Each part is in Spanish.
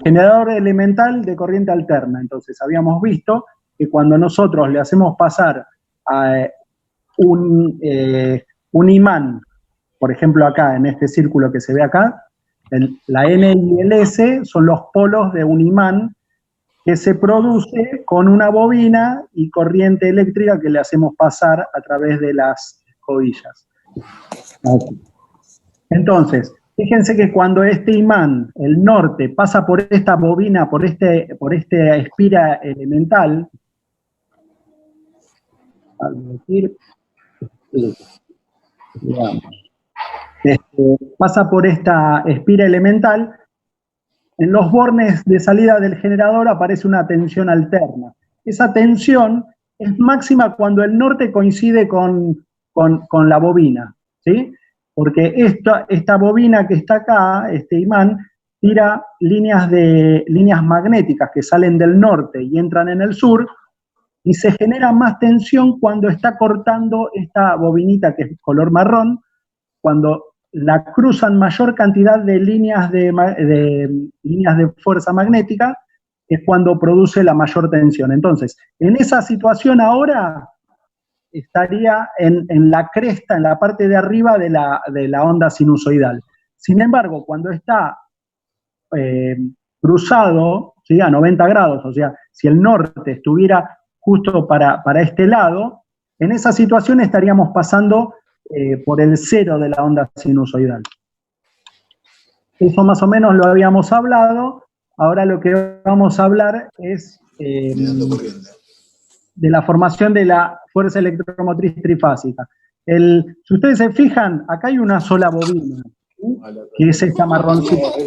generador elemental de corriente alterna. Entonces, habíamos visto que cuando nosotros le hacemos pasar a un imán, por ejemplo acá, en este círculo que se ve acá, la N y el S son los polos de un imán que se produce con una bobina y corriente eléctrica que le hacemos pasar a través de las escobillas. Aquí. Entonces, fíjense que cuando este imán, el norte, pasa por esta bobina, por esta espira elemental, pasa por esta espira elemental, en los bornes de salida del generador aparece una tensión alterna. Esa tensión es máxima cuando el norte coincide con la bobina, ¿sí? Porque esta bobina que está acá, este imán, tira líneas magnéticas que salen del norte y entran en el sur, y se genera más tensión cuando está cortando esta bobinita que es color marrón, cuando la cruzan mayor cantidad de líneas de fuerza magnética, es cuando produce la mayor tensión. Entonces, en esa situación ahora estaría en la cresta, en la parte de arriba de la onda sinusoidal. Sin embargo, cuando está cruzado, ¿sí?, a 90 grados, o sea, si el norte estuviera justo para este lado, en esa situación estaríamos pasando por el cero de la onda sinusoidal. Eso más o menos lo habíamos hablado. Ahora lo que vamos a hablar es de la formación de la fuerza electromotriz trifásica. Si ustedes se fijan, acá hay una sola bobina, ¿sí?, que es esta marroncita. ¿Qué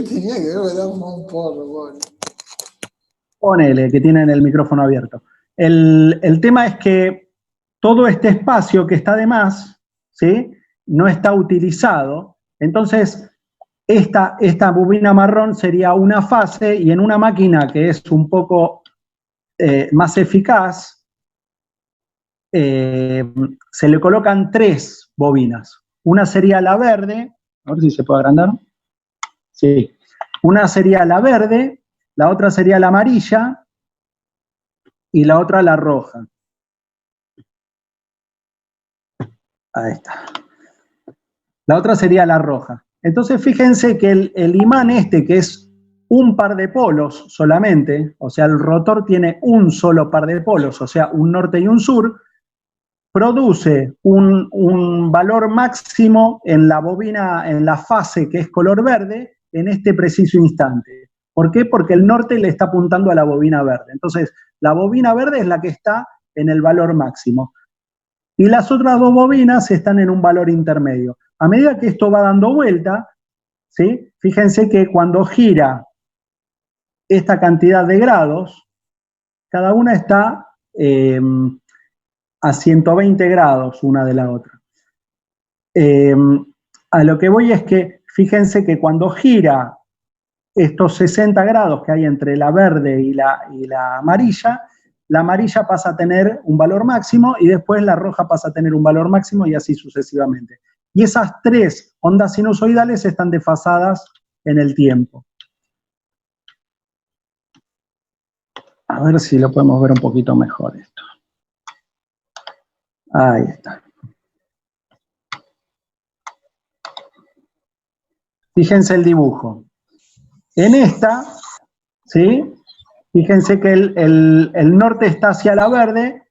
tenía que ver? Me da un porro, Ponele, que tienen el micrófono abierto. El tema es que todo este espacio que está de más, ¿sí?, no está utilizado. Entonces, esta bobina marrón sería una fase, y en una máquina que es un poco más eficaz, se le colocan 3 bobinas. Una sería la verde, a ver si se puede agrandar. Sí. Una sería la verde, la otra sería la amarilla, y la otra la roja. Ahí está. La otra sería la roja. Entonces fíjense que el imán este, que es un par de polos solamente, o sea, el rotor tiene un solo par de polos, o sea, un norte y un sur, produce un valor máximo en la bobina, en la fase que es color verde, en este preciso instante. ¿Por qué? Porque el norte le está apuntando a la bobina verde. Entonces, la bobina verde es la que está en el valor máximo. Y las otras 2 bobinas están en un valor intermedio. A medida que esto va dando vuelta, ¿sí?, fíjense que cuando gira esta cantidad de grados, cada una está a 120 grados una de la otra. A lo que voy es que fíjense que cuando gira estos 60 grados que hay entre la verde y la amarilla pasa a tener un valor máximo, y después la roja pasa a tener un valor máximo, y así sucesivamente. Y esas 3 ondas sinusoidales están desfasadas en el tiempo. A ver si lo podemos ver un poquito mejor esto. Ahí está. Fíjense el dibujo. En esta, ¿sí?, fíjense que el norte está hacia la verde,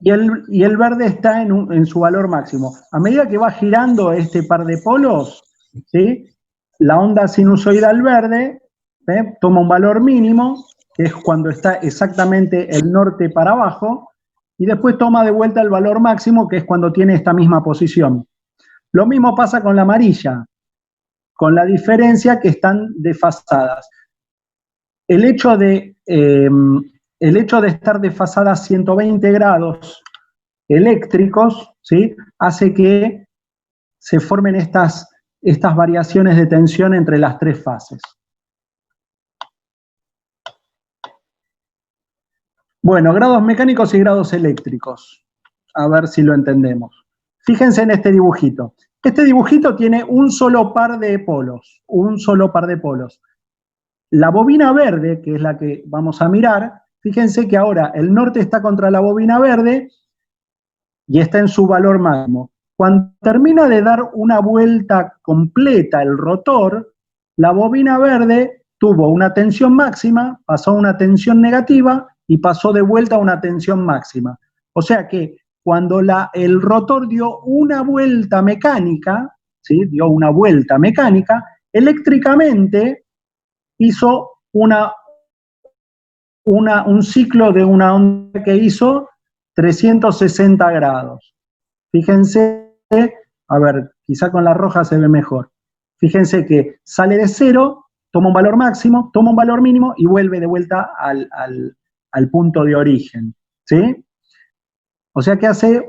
y el verde está en su valor máximo. A medida que va girando este par de polos, ¿sí?, la onda sinusoidal verde toma un valor mínimo, que es cuando está exactamente el norte para abajo, y después toma de vuelta el valor máximo, que es cuando tiene esta misma posición. Lo mismo pasa con la amarilla, con la diferencia que están desfasadas. El hecho de estar desfasadas 120 grados eléctricos, ¿sí?, hace que se formen estas variaciones de tensión entre las 3 fases. Bueno, grados mecánicos y grados eléctricos. A ver si lo entendemos. Fíjense en este dibujito. Este dibujito tiene un solo par de polos, un solo par de polos. La bobina verde, que es la que vamos a mirar, fíjense que ahora el norte está contra la bobina verde y está en su valor máximo. Cuando termina de dar una vuelta completa el rotor, la bobina verde tuvo una tensión máxima, pasó a una tensión negativa y pasó de vuelta a una tensión máxima. O sea que cuando el rotor dio una vuelta mecánica, ¿sí? Dio una vuelta mecánica, eléctricamente hizo un ciclo de una onda que hizo 360 grados. Fíjense, a ver, quizá con la roja se ve mejor. Fíjense que sale de cero, toma un valor máximo, toma un valor mínimo y vuelve de vuelta al punto de origen. ¿Sí? O sea que hace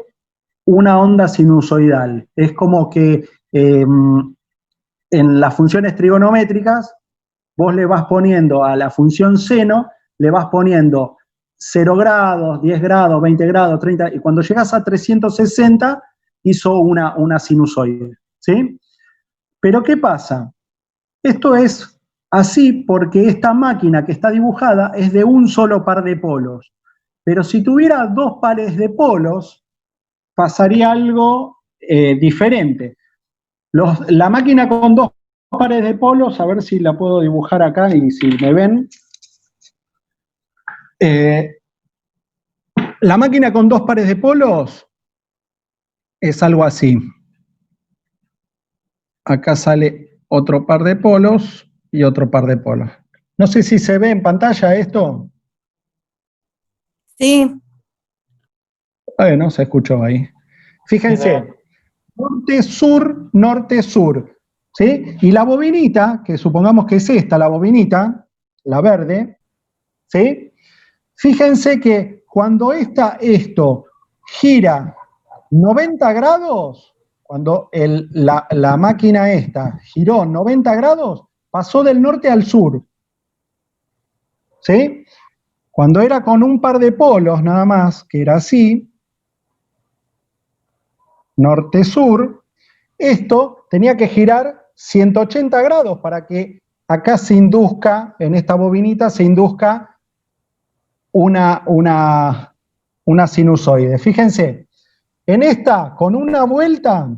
una onda sinusoidal. Es como que en las funciones trigonométricas vos le vas poniendo a la función seno, le vas poniendo 0 grados, 10 grados, 20 grados, 30, y cuando llegas a 360 hizo una sinusoide, ¿sí? Pero ¿qué pasa? Esto es así porque esta máquina que está dibujada es de un solo par de polos. Pero si tuviera dos pares de polos, pasaría algo diferente. La máquina con dos pares de polos, a ver si la puedo dibujar acá y si me ven. La máquina con dos pares de polos es algo así. Acá sale otro par de polos y otro par de polos. No sé si se ve en pantalla esto. Sí. No se escuchó ahí. Fíjense, norte-sur, ¿sí? Y la bobinita, que supongamos que es esta, la bobinita, la verde, ¿sí? Fíjense que cuando esto gira 90 grados, cuando la máquina esta giró 90 grados, pasó del norte al sur. ¿Sí? Cuando era con un par de polos nada más, que era así, norte-sur, esto tenía que girar 180 grados para que acá se induzca, en esta bobinita se induzca una sinusoide. Fíjense, en esta, con una vuelta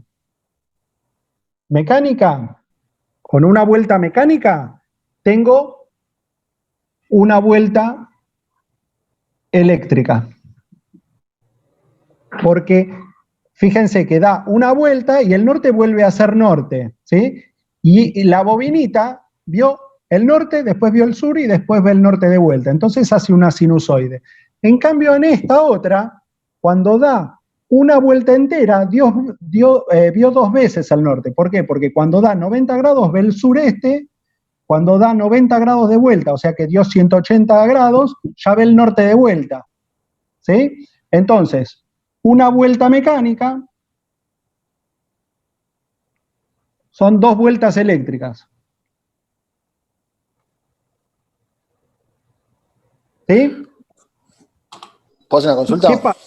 mecánica, tengo una vuelta eléctrica. Porque fíjense que da una vuelta y el norte vuelve a ser norte, ¿sí? Y la bobinita vio el norte, después vio el sur y después ve el norte de vuelta. Entonces hace una sinusoide. En cambio, en esta otra, cuando da una vuelta entera, vio dos veces el norte. ¿Por qué? Porque cuando da 90 grados ve el sureste, cuando da 90 grados de vuelta, o sea que dio 180 grados, ya ve el norte de vuelta. ¿Sí? Entonces, una vuelta mecánica son dos vueltas eléctricas. ¿Sí? ¿Puedo hacer una consulta? ¿Qué pasa?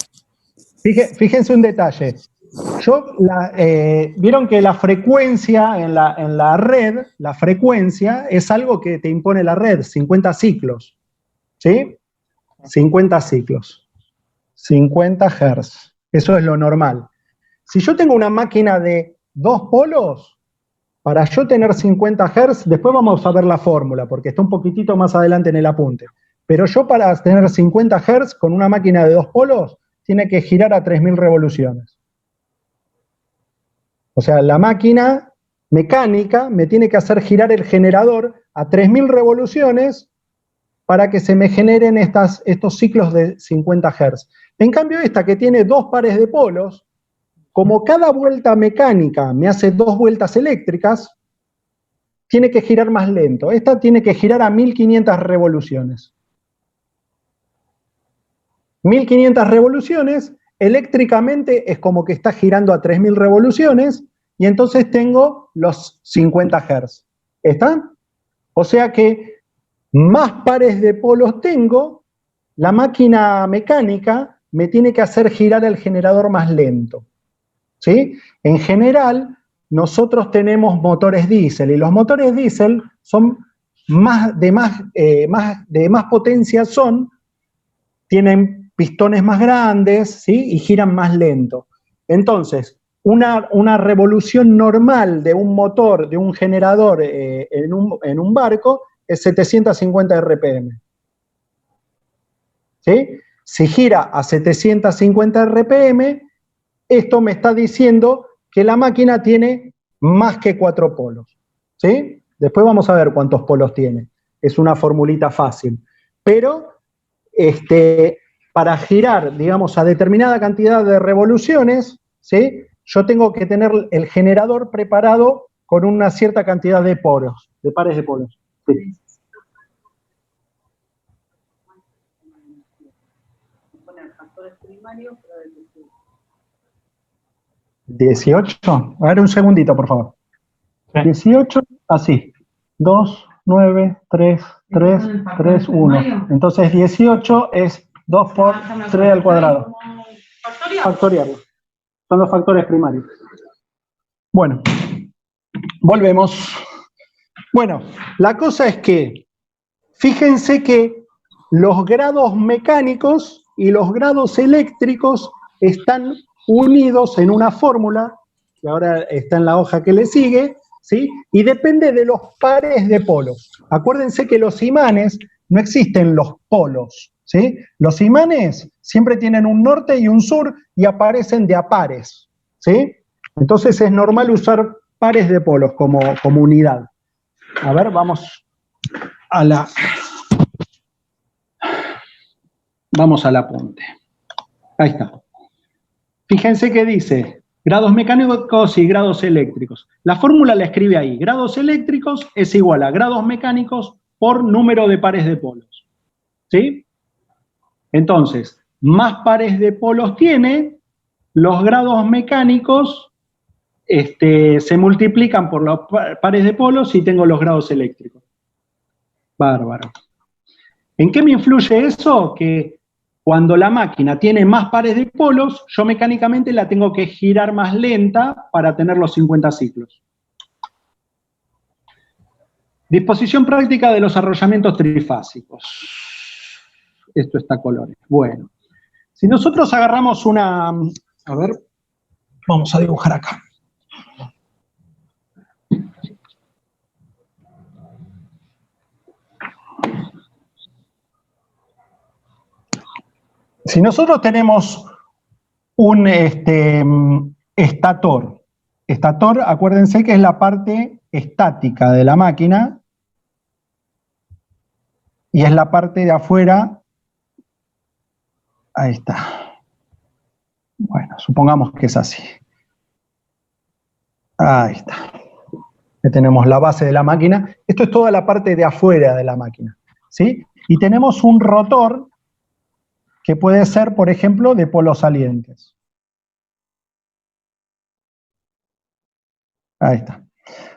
Fíjense un detalle. Vieron que la frecuencia en la red, la frecuencia es algo que te impone la red, 50 ciclos. ¿Sí? 50 ciclos. 50 Hz. Eso es lo normal. Si yo tengo una máquina de dos polos, para yo tener 50 Hz, después vamos a ver la fórmula, porque está un poquitito más adelante en el apunte. Pero yo para tener 50 Hz con una máquina de dos polos, tiene que girar a 3000 revoluciones. O sea, la máquina mecánica me tiene que hacer girar el generador a 3000 revoluciones para que se me generen estos ciclos de 50 Hz. En cambio, esta que tiene dos pares de polos, como cada vuelta mecánica me hace dos vueltas eléctricas, tiene que girar más lento. Esta tiene que girar a 1500 revoluciones. 1500 revoluciones, eléctricamente es como que está girando a 3000 revoluciones, y entonces tengo los 50 Hz. ¿Están? O sea que más pares de polos tengo, la máquina mecánica me tiene que hacer girar el generador más lento. ¿Sí? En general, nosotros tenemos motores diésel, y los motores diésel son de más potencia, tienen pistones más grandes, ¿sí? Y giran más lento. Entonces, una revolución normal de un motor, de un generador en un barco, es 750 RPM. ¿Sí? Si gira a 750 RPM, esto me está diciendo que la máquina tiene más que 4 polos. ¿Sí? Después vamos a ver cuántos polos tiene. Es una formulita fácil. Pero para girar, digamos, a determinada cantidad de revoluciones, ¿sí? Yo tengo que tener el generador preparado con una cierta cantidad de polos, de pares de polos. Sí. Primarios, pero de 18. A ver, un segundito, por favor. Sí. 18, así. 2, 9, 3, 3, 3, 1. Entonces 18 es 2 por 3 al cuadrado. Factoriarlo. Son los factores primarios. Bueno, volvemos. Bueno, la cosa es que, fíjense que los grados mecánicos y los grados eléctricos están unidos en una fórmula, que ahora está en la hoja que le sigue, ¿sí? Y depende de los pares de polos. Acuérdense que los imanes no existen los polos, ¿sí? Los imanes siempre tienen un norte y un sur y aparecen de a pares, ¿sí? Entonces es normal usar pares de polos como unidad. A ver, vamos al apunte. Ahí está. Fíjense que dice grados mecánicos y grados eléctricos. La fórmula la escribe ahí. Grados eléctricos es igual a grados mecánicos por número de pares de polos. ¿Sí? Entonces, más pares de polos tiene, los grados mecánicos se multiplican por los pares de polos y tengo los grados eléctricos. Bárbaro. ¿En qué me influye eso? Que cuando la máquina tiene más pares de polos, yo mecánicamente la tengo que girar más lenta para tener los 50 ciclos. Disposición práctica de los arrollamientos trifásicos. Esto está a colores. Bueno, si nosotros agarramos una... A ver, vamos a dibujar acá. Si nosotros tenemos un estator, acuérdense que es la parte estática de la máquina y es la parte de afuera, ahí está. Bueno, supongamos que es así. Ahí está. Ya tenemos la base de la máquina. Esto es toda la parte de afuera de la máquina, ¿sí? Y tenemos un rotor que puede ser, por ejemplo, de polos salientes. Ahí está.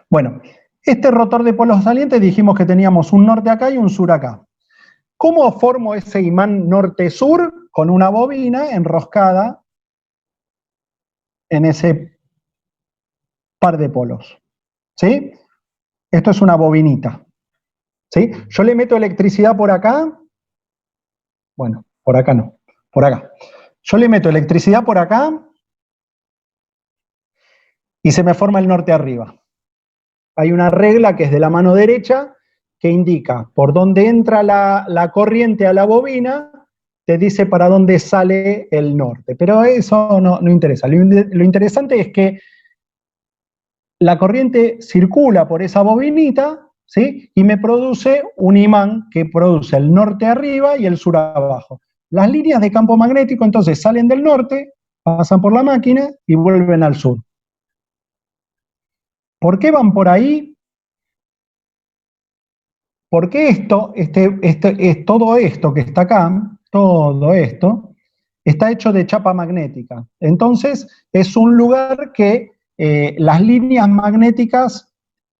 Bueno, este rotor de polos salientes dijimos que teníamos un norte acá y un sur acá. ¿Cómo formo ese imán norte-sur? Con una bobina enroscada en ese par de polos. ¿Sí? Esto es una bobinita. ¿Sí? Yo le meto electricidad por acá. Bueno, por acá no, por acá. Yo le meto electricidad por acá y se me forma el norte arriba. Hay una regla que es de la mano derecha que indica por dónde entra la corriente a la bobina, te dice para dónde sale el norte. Pero eso no interesa. Lo interesante es que la corriente circula por esa bobinita, ¿sí? Y me produce un imán que produce el norte arriba y el sur abajo. Las líneas de campo magnético entonces salen del norte, pasan por la máquina y vuelven al sur. ¿Por qué van por ahí? Porque todo esto que está acá, todo esto, está hecho de chapa magnética. Entonces, es un lugar que las líneas magnéticas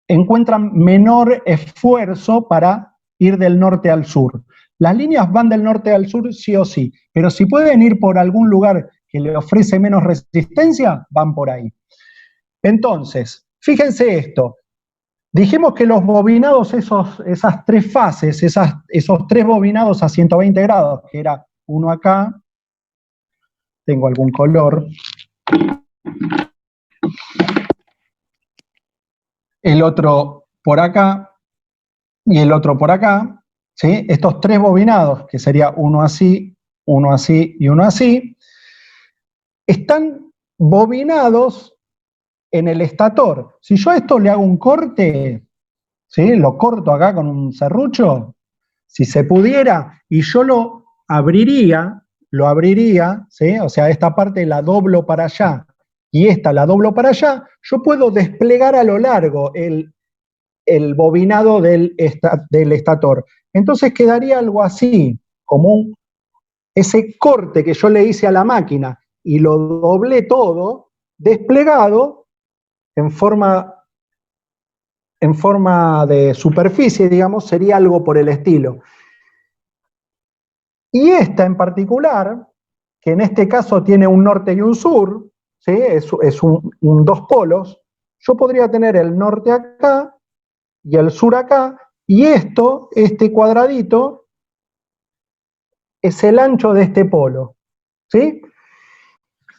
encuentran menor esfuerzo para ir del norte al sur. Las líneas van del norte al sur sí o sí, pero si pueden ir por algún lugar que le ofrece menos resistencia, van por ahí. Entonces, fíjense esto. Dijimos que los bobinados, esas tres fases, esos tres bobinados a 120 grados, que era uno acá, tengo algún color, el otro por acá y el otro por acá, ¿sí? Estos tres bobinados, que sería uno así y uno así, están bobinados en el estator. Si yo a esto le hago un corte, ¿sí? Lo corto acá con un serrucho, si se pudiera, y yo lo abriría, ¿sí? O sea, esta parte la doblo para allá y esta la doblo para allá, yo puedo desplegar a lo largo el bobinado del estator. Entonces quedaría algo así, como ese corte que yo le hice a la máquina y lo doblé todo, desplegado en forma de superficie, digamos, sería algo por el estilo. Y esta en particular, que en este caso tiene un norte y un sur, ¿sí? Es dos polos, yo podría tener el norte acá y el sur acá, y este cuadradito, es el ancho de este polo, ¿sí?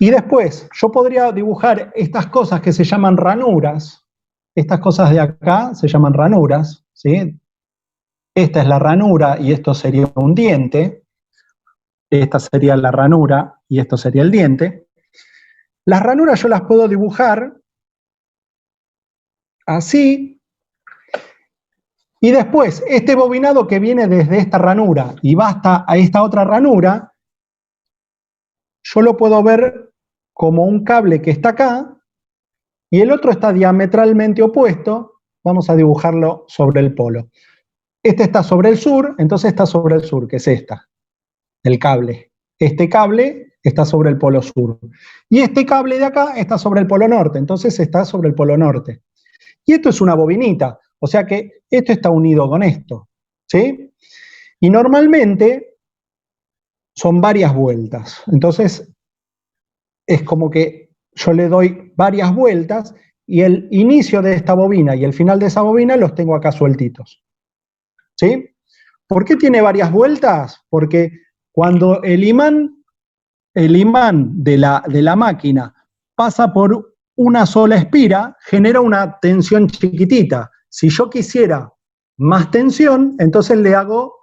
Y después, yo podría dibujar estas cosas que se llaman ranuras, estas cosas de acá se llaman ranuras, ¿sí? Esta es la ranura y esto sería un diente, esta sería la ranura y esto sería el diente. Las ranuras yo las puedo dibujar así, y después este bobinado que viene desde esta ranura y va hasta a esta otra ranura, yo lo puedo ver como un cable que está acá y el otro está diametralmente opuesto. Vamos a dibujarlo sobre el polo. Este está sobre el sur, entonces está sobre el sur, que es esta, el cable. Este cable está sobre el polo sur. Y este cable de acá está sobre el polo norte, entonces está sobre el polo norte. Y esto es una bobinita, o sea que esto está unido con esto, ¿sí? Y normalmente son varias vueltas. Entonces es como que yo le doy varias vueltas y el inicio de esta bobina y el final de esa bobina los tengo acá sueltitos, ¿sí? ¿Por qué tiene varias vueltas? Porque cuando el imán de la máquina pasa por una sola espira, genera una tensión chiquitita. Si yo quisiera más tensión, entonces le hago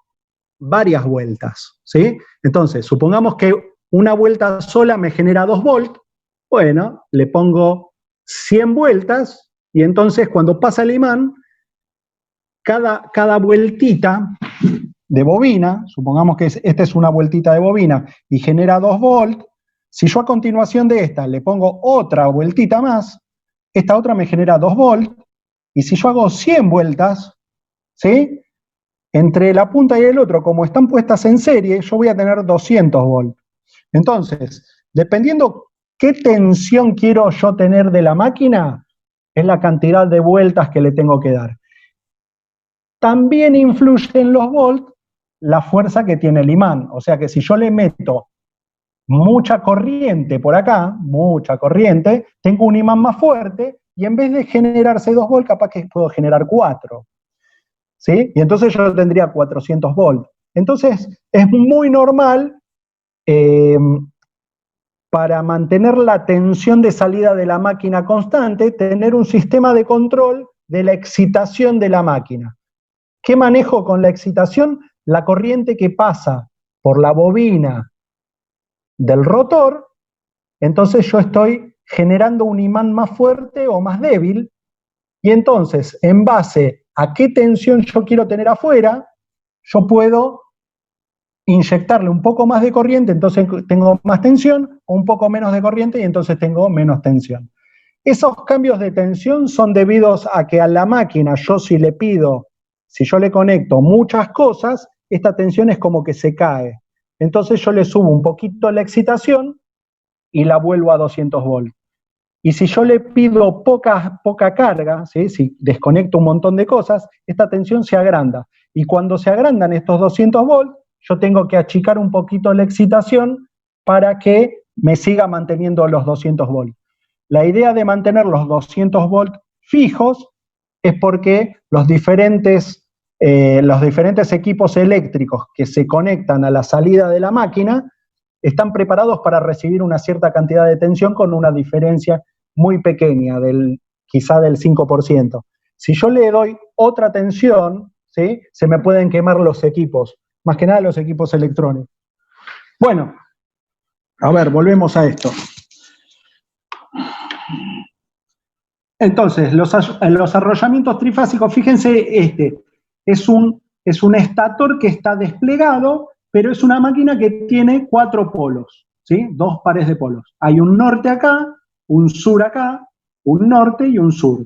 varias vueltas, ¿sí? Entonces, supongamos que una vuelta sola me genera 2 volts, bueno, le pongo 100 vueltas y entonces cuando pasa el imán, cada vueltita de bobina, supongamos que esta es una vueltita de bobina y genera 2 volts, si yo a continuación de esta le pongo otra vueltita más, esta otra me genera 2 volts, y si yo hago 100 vueltas, ¿sí? Entre la punta y el otro, como están puestas en serie, yo voy a tener 200 volts. Entonces, dependiendo qué tensión quiero yo tener de la máquina, es la cantidad de vueltas que le tengo que dar. También influye en los volts la fuerza que tiene el imán. O sea que si yo le meto mucha corriente por acá, mucha corriente, tengo un imán más fuerte y en vez de generarse 2 volts, capaz que puedo generar 4. ¿Sí? Y entonces yo tendría 400 volts. Entonces es muy normal para mantener la tensión de salida de la máquina constante, tener un sistema de control de la excitación de la máquina. ¿Qué manejo con la excitación? La corriente que pasa por la bobina del rotor, entonces yo estoy generando un imán más fuerte o más débil, y entonces, en base a qué tensión yo quiero tener afuera, yo puedo inyectarle un poco más de corriente, entonces tengo más tensión, o un poco menos de corriente y entonces tengo menos tensión. Esos cambios de tensión son debidos a que a la máquina yo si yo le conecto muchas cosas, esta tensión es como que se cae. Entonces yo le subo un poquito la excitación y la vuelvo a 200 volts. Y si yo le pido poca carga, ¿sí? Si desconecto un montón de cosas, esta tensión se agranda. Y cuando se agrandan estos 200 volts, yo tengo que achicar un poquito la excitación para que me siga manteniendo los 200 volts. la idea de mantener los 200 volts fijos es porque los diferentes equipos eléctricos que se conectan a la salida de la máquina están preparados para recibir una cierta cantidad de tensión con una diferencia muy pequeña, quizá del 5%. Si yo le doy otra tensión, ¿sí?, se me pueden quemar los equipos, más que nada los equipos electrónicos. Bueno, a ver, volvemos a esto. Entonces, los arrollamientos trifásicos, fíjense, este es un estator que está desplegado, pero es una máquina que tiene 4 polos, ¿sí? 2 pares de polos. Hay un norte acá, un sur acá, un norte y un sur.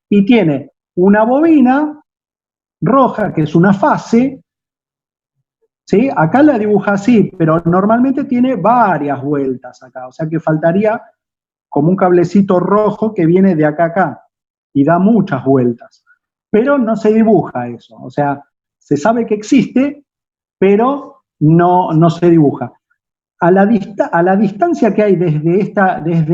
Y tiene una bobina roja, que es una fase, ¿sí? Acá la dibuja así, pero normalmente tiene varias vueltas acá, o sea que faltaría como un cablecito rojo que viene de acá a acá y da muchas vueltas. Pero no se dibuja eso, o sea, se sabe que existe, pero no se dibuja. A la distancia que hay desde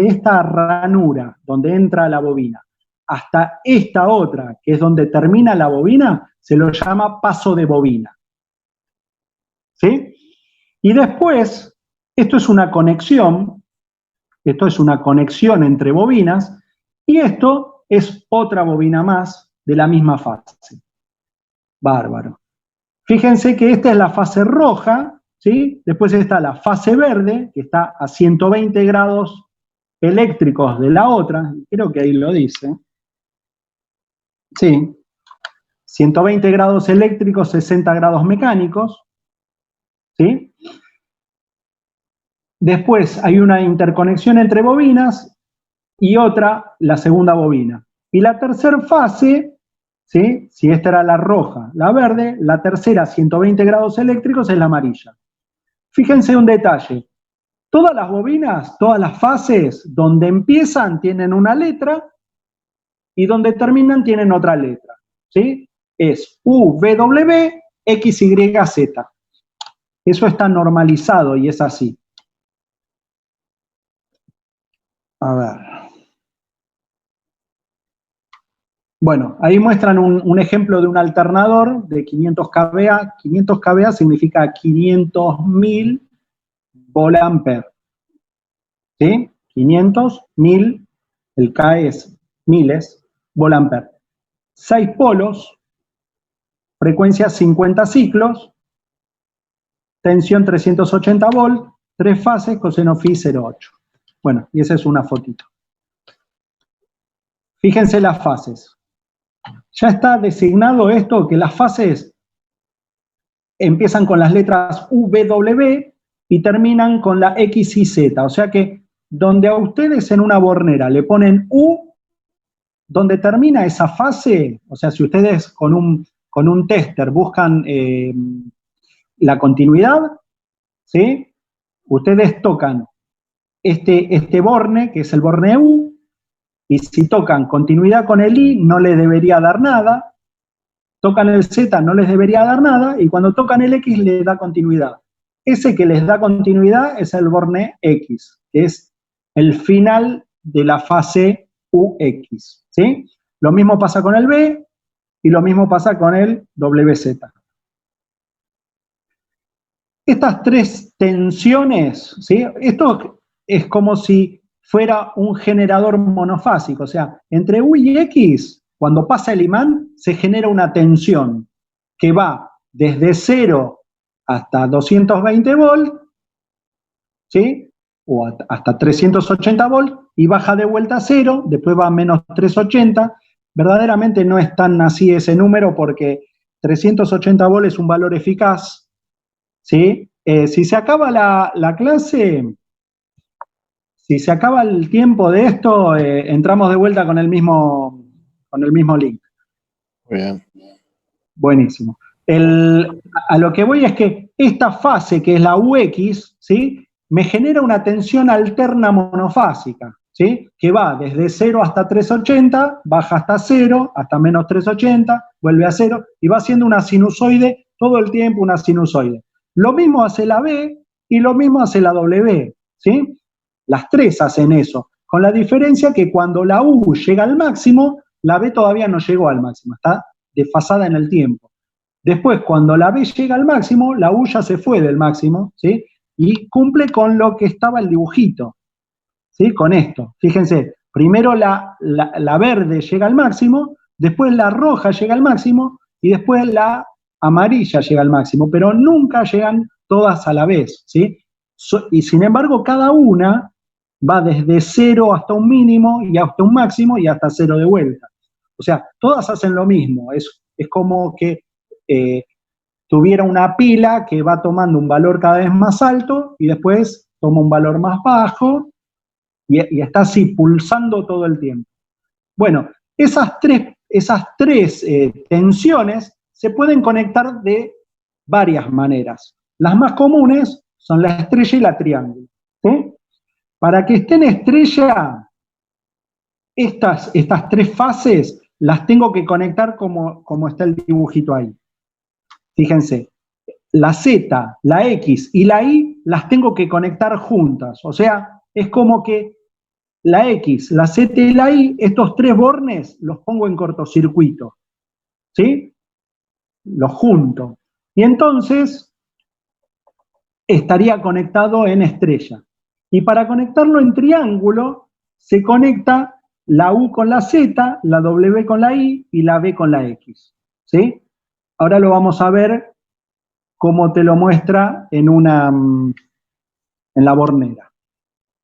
esta ranura donde entra la bobina hasta esta otra, que es donde termina la bobina, se lo llama paso de bobina. ¿Sí? Y después, esto es una conexión entre bobinas, y esto es otra bobina más de la misma fase. Bárbaro. Fíjense que esta es la fase roja, ¿sí? Después está la fase verde, que está a 120 grados eléctricos de la otra, creo que ahí lo dice. Sí, 120 grados eléctricos, 60 grados mecánicos, ¿sí? Después hay una interconexión entre bobinas y otra, la segunda bobina. Y la tercera fase, ¿sí?, si esta era la roja, la verde, la tercera, 120 grados eléctricos, es la amarilla. Fíjense un detalle. Todas las bobinas, todas las fases, donde empiezan tienen una letra y donde terminan tienen otra letra, ¿sí? Es U, V, W, X, Y, Z. Eso está normalizado y es así. A ver. Bueno, ahí muestran un ejemplo de un alternador de 500 kVA. 500 kVA significa 500.000 volt-ampere. ¿Sí? 500, 1000, el K es miles, volt-ampere. 6 polos, frecuencia 50 ciclos, tensión 380 volt, 3 fases, coseno phi 0,8. Bueno, y esa es una fotito. Fíjense las fases. Ya está designado esto, que las fases empiezan con las letras U, V, W y terminan con la X y Z. O sea que donde a ustedes en una bornera le ponen U, donde termina esa fase, o sea, si ustedes con un tester buscan la continuidad, ¿sí?, ustedes tocan este borne, que es el borne U, y si tocan continuidad con el I, no les debería dar nada, tocan el Z, no les debería dar nada, y cuando tocan el X, les da continuidad. Ese que les da continuidad es el borne X, que es el final de la fase UX, ¿sí? Lo mismo pasa con el B, y lo mismo pasa con el WZ. Estas 3 tensiones, ¿sí?, esto es como si fuera un generador monofásico, o sea, entre U y X, cuando pasa el imán, se genera una tensión que va desde 0 hasta 220 volt, ¿sí?, o hasta 380 volt, y baja de vuelta a 0, después va a menos 380. Verdaderamente no es tan así ese número, porque 380 volt es un valor eficaz, ¿sí? Si se acaba la clase, si se acaba el tiempo de esto, entramos de vuelta con el mismo link. Muy bien. Buenísimo. A lo que voy es que esta fase, que es la UX, ¿sí?, me genera una tensión alterna monofásica, ¿sí?, que va desde 0 hasta 380, baja hasta 0, hasta menos 380, vuelve a 0, y va haciendo una sinusoide todo el tiempo, una sinusoide. Lo mismo hace la B y lo mismo hace la W, ¿sí? Las 3 hacen eso. con la diferencia que cuando la U llega al máximo, la B todavía no llegó al máximo, está desfasada en el tiempo. Después, cuando la B llega al máximo, la U ya se fue del máximo, ¿sí? Y cumple con lo que estaba el dibujito, ¿sí? Con esto. Fíjense, primero la verde llega al máximo, después la roja llega al máximo y después la amarilla llega al máximo, pero nunca llegan todas a la vez, ¿sí? Y sin embargo, cada una va desde 0 hasta un mínimo y hasta un máximo y hasta 0 de vuelta. O sea, todas hacen lo mismo. Es como que tuviera una pila que va tomando un valor cada vez más alto y después toma un valor más bajo y está así pulsando todo el tiempo. Bueno, esas tres tensiones se pueden conectar de varias maneras. Las más comunes son la estrella y la triángulo, ¿sí? Para que esté en estrella, estas tres fases las tengo que conectar como está el dibujito ahí. Fíjense, la Z, la X y la Y las tengo que conectar juntas. O sea, es como que la X, la Z y la Y, estos tres bornes los pongo en cortocircuito, ¿sí? Los junto. Y entonces estaría conectado en estrella. Y para conectarlo en triángulo, se conecta la U con la Z, la W con la Y y la B con la X, ¿sí? Ahora lo vamos a ver cómo te lo muestra en la bornera.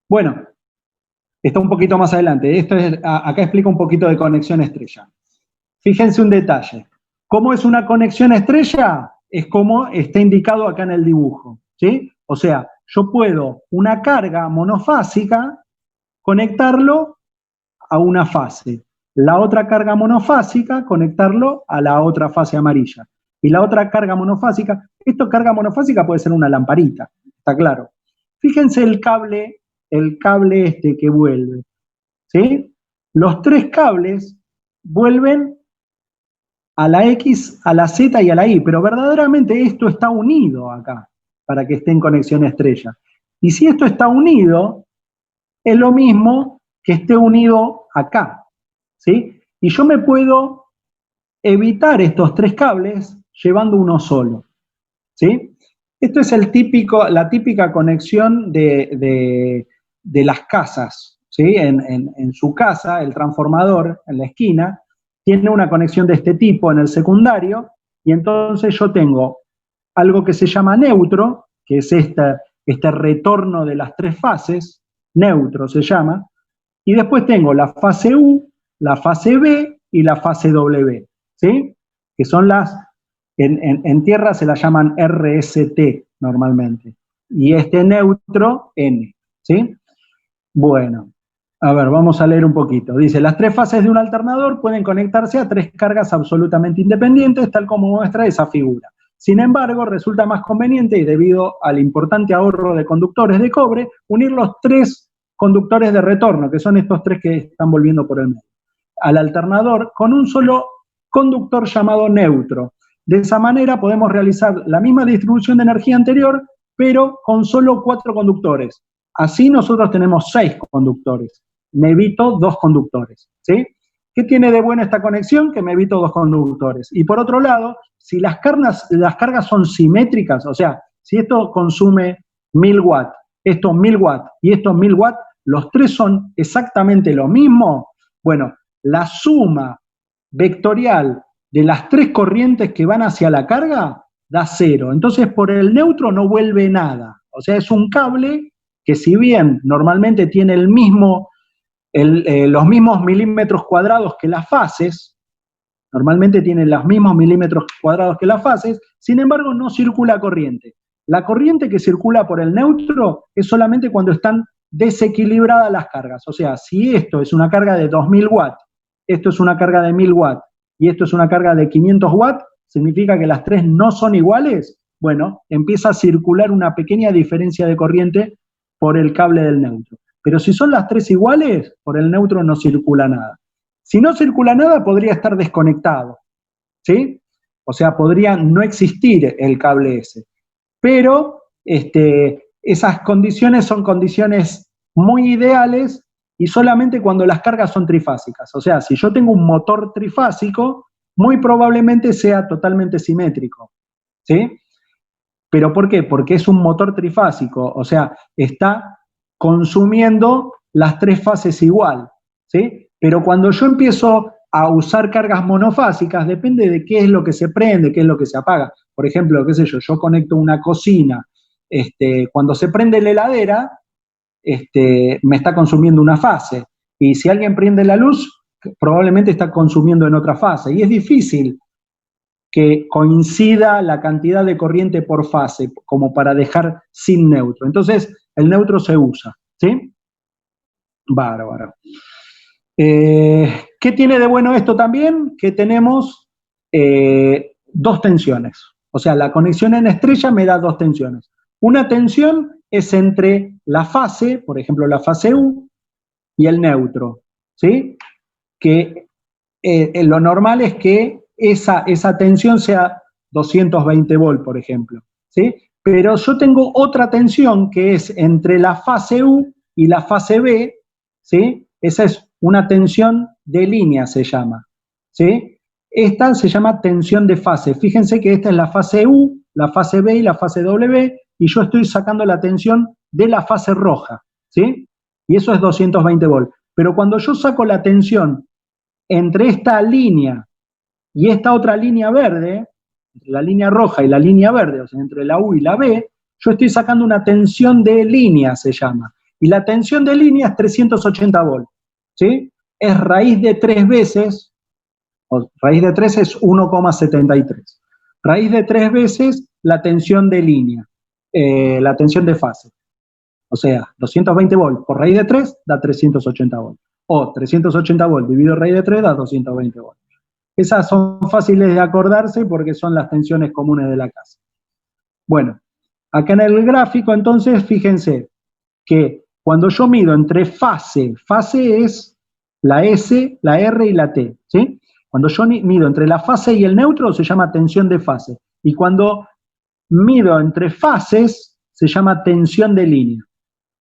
Bueno, está un poquito más adelante. Acá explica un poquito de conexión estrella. Fíjense un detalle. ¿Cómo es una conexión estrella? Es como está indicado acá en el dibujo, ¿sí? O sea, yo puedo una carga monofásica conectarlo a una fase. La otra carga monofásica conectarlo a la otra fase amarilla. Y la otra carga monofásica, carga monofásica puede ser una lamparita, está claro. Fíjense el cable este que vuelve, ¿sí? Los tres cables vuelven a la X, a la Z y a la Y, pero verdaderamente esto está unido acá, para que esté en conexión estrella. Y si esto está unido, es lo mismo que esté unido acá, ¿sí? Y yo me puedo evitar estos tres cables llevando uno solo, ¿sí? Esto es la típica conexión de las casas, ¿sí? En su casa, el transformador en la esquina tiene una conexión de este tipo en el secundario, y entonces yo tengo algo que se llama neutro, que es este retorno de las tres fases, neutro se llama, y después tengo la fase U, la fase B y la fase W, ¿sí? Que son en tierra se las llaman RST normalmente, y este neutro N, ¿sí? Bueno, a ver, vamos a leer un poquito. Dice, las tres fases de un alternador pueden conectarse a tres cargas absolutamente independientes, tal como muestra esa figura. Sin embargo, resulta más conveniente, y debido al importante ahorro de conductores de cobre, unir los tres conductores de retorno, que son estos tres que están volviendo por el medio, al alternador con un solo conductor llamado neutro. De esa manera podemos realizar la misma distribución de energía anterior, pero con solo 4 conductores. Así nosotros tenemos 6 conductores. Me evito 2 conductores, ¿sí? ¿Qué tiene de bueno esta conexión? Que me evito 2 conductores. Y por otro lado, si las cargas son simétricas, o sea, si esto consume 1000 watts, esto 1000 watts y esto 1000 watts, los tres son exactamente lo mismo, bueno, la suma vectorial de las tres corrientes que van hacia la carga da 0. Entonces, por el neutro no vuelve nada. O sea, es un cable que, si bien normalmente tiene los mismos milímetros cuadrados que las fases, normalmente tiene los mismos milímetros cuadrados que las fases, sin embargo no circula corriente. La corriente que circula por el neutro es solamente cuando están desequilibradas las cargas. O sea, si esto es una carga de 2000 watts, esto es una carga de 1000 watts y esto es una carga de 500 watts, significa que las tres no son iguales. Bueno, empieza a circular una pequeña diferencia de corriente por el cable del neutro. Pero si son las tres iguales, por el neutro no circula nada. Si no circula nada, podría estar desconectado, ¿sí? O sea, podría no existir el cable ese. Pero esas condiciones son condiciones muy ideales y solamente cuando las cargas son trifásicas. O sea, si yo tengo un motor trifásico, muy probablemente sea totalmente simétrico, ¿sí? ¿Pero por qué? Porque es un motor trifásico, o sea, está consumiendo las tres fases igual, ¿sí? Pero cuando yo empiezo a usar cargas monofásicas, depende de qué es lo que se prende, qué es lo que se apaga. Por ejemplo, qué sé yo conecto una cocina, cuando se prende la heladera, me está consumiendo una fase, y si alguien prende la luz, probablemente está consumiendo en otra fase, y es difícil que coincida la cantidad de corriente por fase, como para dejar sin neutro. Entonces, el neutro se usa, ¿sí? Bárbaro. ¿Qué tiene de bueno esto también? Que tenemos dos tensiones. O sea, la conexión en estrella me da dos tensiones. Una tensión es entre la fase, por ejemplo, la fase U, y el neutro, ¿sí? Que lo normal es que esa tensión sea 220 volt, por ejemplo, ¿sí? Pero yo tengo otra tensión que es entre la fase U y la fase B, ¿sí? Esa es una tensión de línea, se llama, ¿sí? Esta se llama tensión de fase. Fíjense que esta es la fase U, la fase B y la fase W, y yo estoy sacando la tensión de la fase roja, ¿sí? Y eso es 220 volt. Pero cuando yo saco la tensión entre esta línea y esta otra línea verde, entre la línea roja y la línea verde, o sea, entre la U y la B, yo estoy sacando una tensión de línea, se llama. Y la tensión de línea es 380 volt, ¿sí? Es raíz de 3 veces, o raíz de 3 es 1,73. Raíz de 3 veces la tensión de línea, la tensión de fase. O sea, 220 volt por raíz de 3 da 380 volt. O 380 volt dividido raíz de 3 da 220 volt. Esas son fáciles de acordarse porque son las tensiones comunes de la casa. Bueno, acá en el gráfico entonces fíjense que cuando yo mido entre fase es la S, la R y la T, ¿sí? Cuando yo mido entre la fase y el neutro se llama tensión de fase. Y cuando mido entre fases se llama tensión de línea,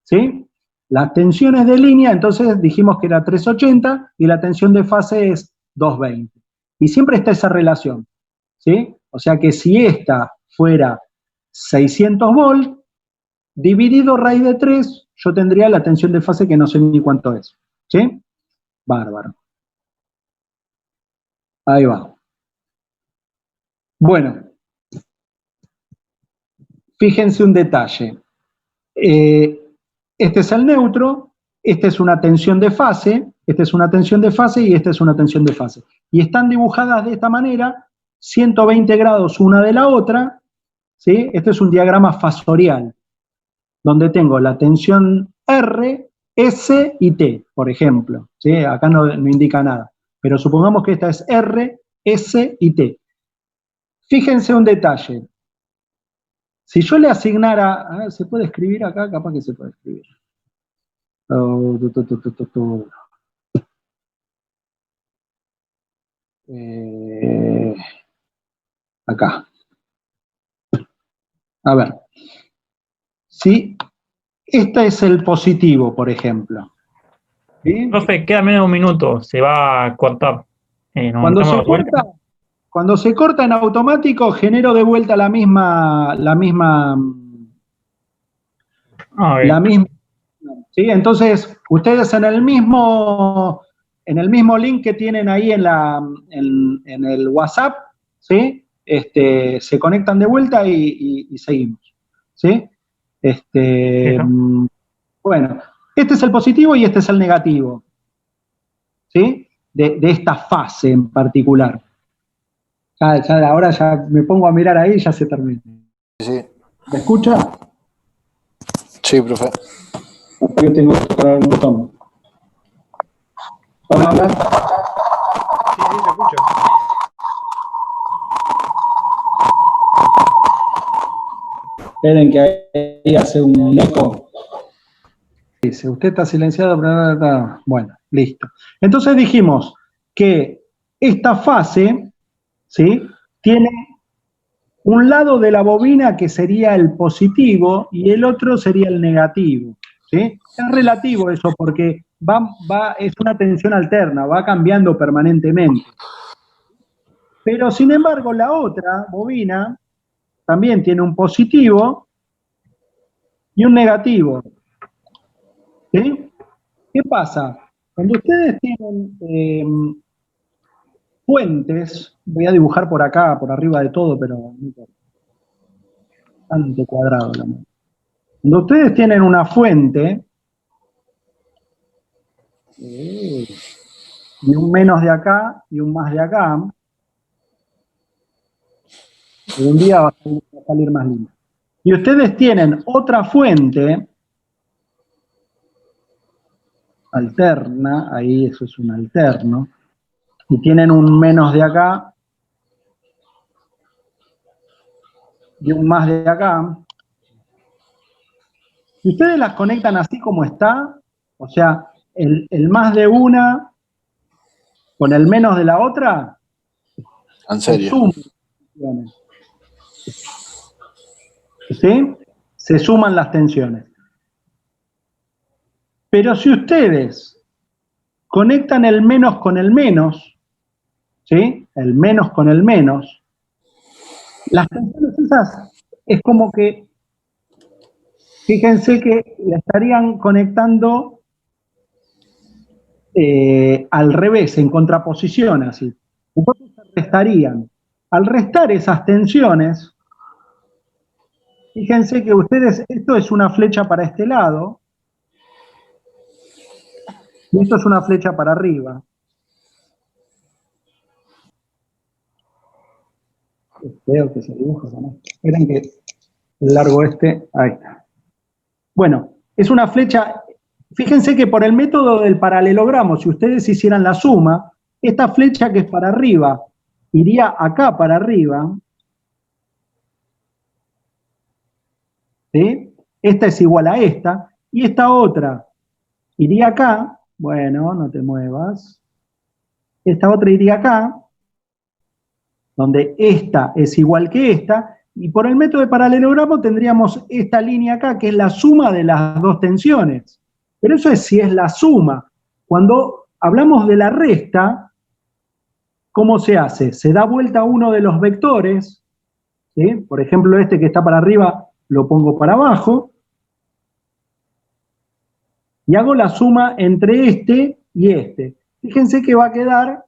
¿sí? Las tensiones de línea, entonces dijimos que era 380 y la tensión de fase es 220. Y siempre está esa relación, ¿sí? O sea que si esta fuera 600 volt, dividido raíz de 3, yo tendría la tensión de fase que no sé ni cuánto es, ¿sí? Bárbaro. Ahí va. Bueno, fíjense un detalle. Este es el neutro, esta es una tensión de fase, esta es una tensión de fase y esta es una tensión de fase. Y están dibujadas de esta manera, 120 grados una de la otra, ¿sí? Este es un diagrama fasorial, donde tengo la tensión R, S y T, por ejemplo, ¿sí? Acá no indica nada, pero supongamos que esta es R, S y T. Fíjense un detalle. Si yo le asignara, a ver, ¿se puede escribir acá? Capaz que se puede escribir. Acá. A ver. Si este es el positivo, por ejemplo. ¿Sí? Profe, queda menos de un minuto, se va a cortar. Cuando se corta en automático, genero de vuelta la misma, ¿sí? Entonces, ustedes en el mismo link que tienen ahí en el WhatsApp, ¿sí? Se conectan de vuelta y seguimos, ¿sí? Bueno, este es el positivo y este es el negativo, ¿sí? De esta fase en particular. Ahora ya me pongo a mirar ahí y ya se termina. Sí. ¿Me escucha? Sí, profe. Yo tengo que tocar el botón. Hola. Sí, te escucho. Esperen que ahí hace un eco. Dice, usted está silenciado. Bueno, listo. Entonces dijimos que esta fase, ¿sí? Tiene un lado de la bobina que sería el positivo y el otro sería el negativo, ¿sí? Es relativo eso porque es una tensión alterna, va cambiando permanentemente. Pero sin embargo, la otra bobina también tiene un positivo y un negativo. ¿Sí? ¿Qué pasa? Cuando ustedes tienen fuentes, voy a dibujar por acá, por arriba de todo, pero no importa. Bastante cuadrado la mano. Cuando ustedes tienen una fuente, y un menos de acá y un más de acá, un día va a salir más lindo. Y ustedes tienen otra fuente alterna, ahí eso es un alterno, y tienen un menos de acá y un más de acá, y ustedes las conectan así como está, o sea, el más de una con el menos de la otra, En se serio. suman. ¿Sí? Se suman las tensiones. Pero si ustedes conectan el menos con el menos, ¿sí? El menos con el menos, las tensiones esas es como que, fíjense que la estarían conectando al revés, en contraposición así. Entonces se restarían. Al restar esas tensiones, fíjense que ustedes, esto es una flecha para este lado, y esto es una flecha para arriba. Veo que se dibuja, ¿no? Esperen que largo este, ahí está. Bueno, es una flecha, fíjense que por el método del paralelogramo, si ustedes hicieran la suma, esta flecha que es para arriba, iría acá para arriba, ¿sí? Esta es igual a esta, y esta otra iría acá, bueno, no te muevas, esta otra iría acá, donde esta es igual que esta, y por el método de paralelogramo tendríamos esta línea acá, que es la suma de las dos tensiones. Pero eso es si es la suma. Cuando hablamos de la resta, ¿cómo se hace? Se da vuelta uno de los vectores, ¿sí? Por ejemplo, este que está para arriba lo pongo para abajo, y hago la suma entre este y este. Fíjense que va a quedar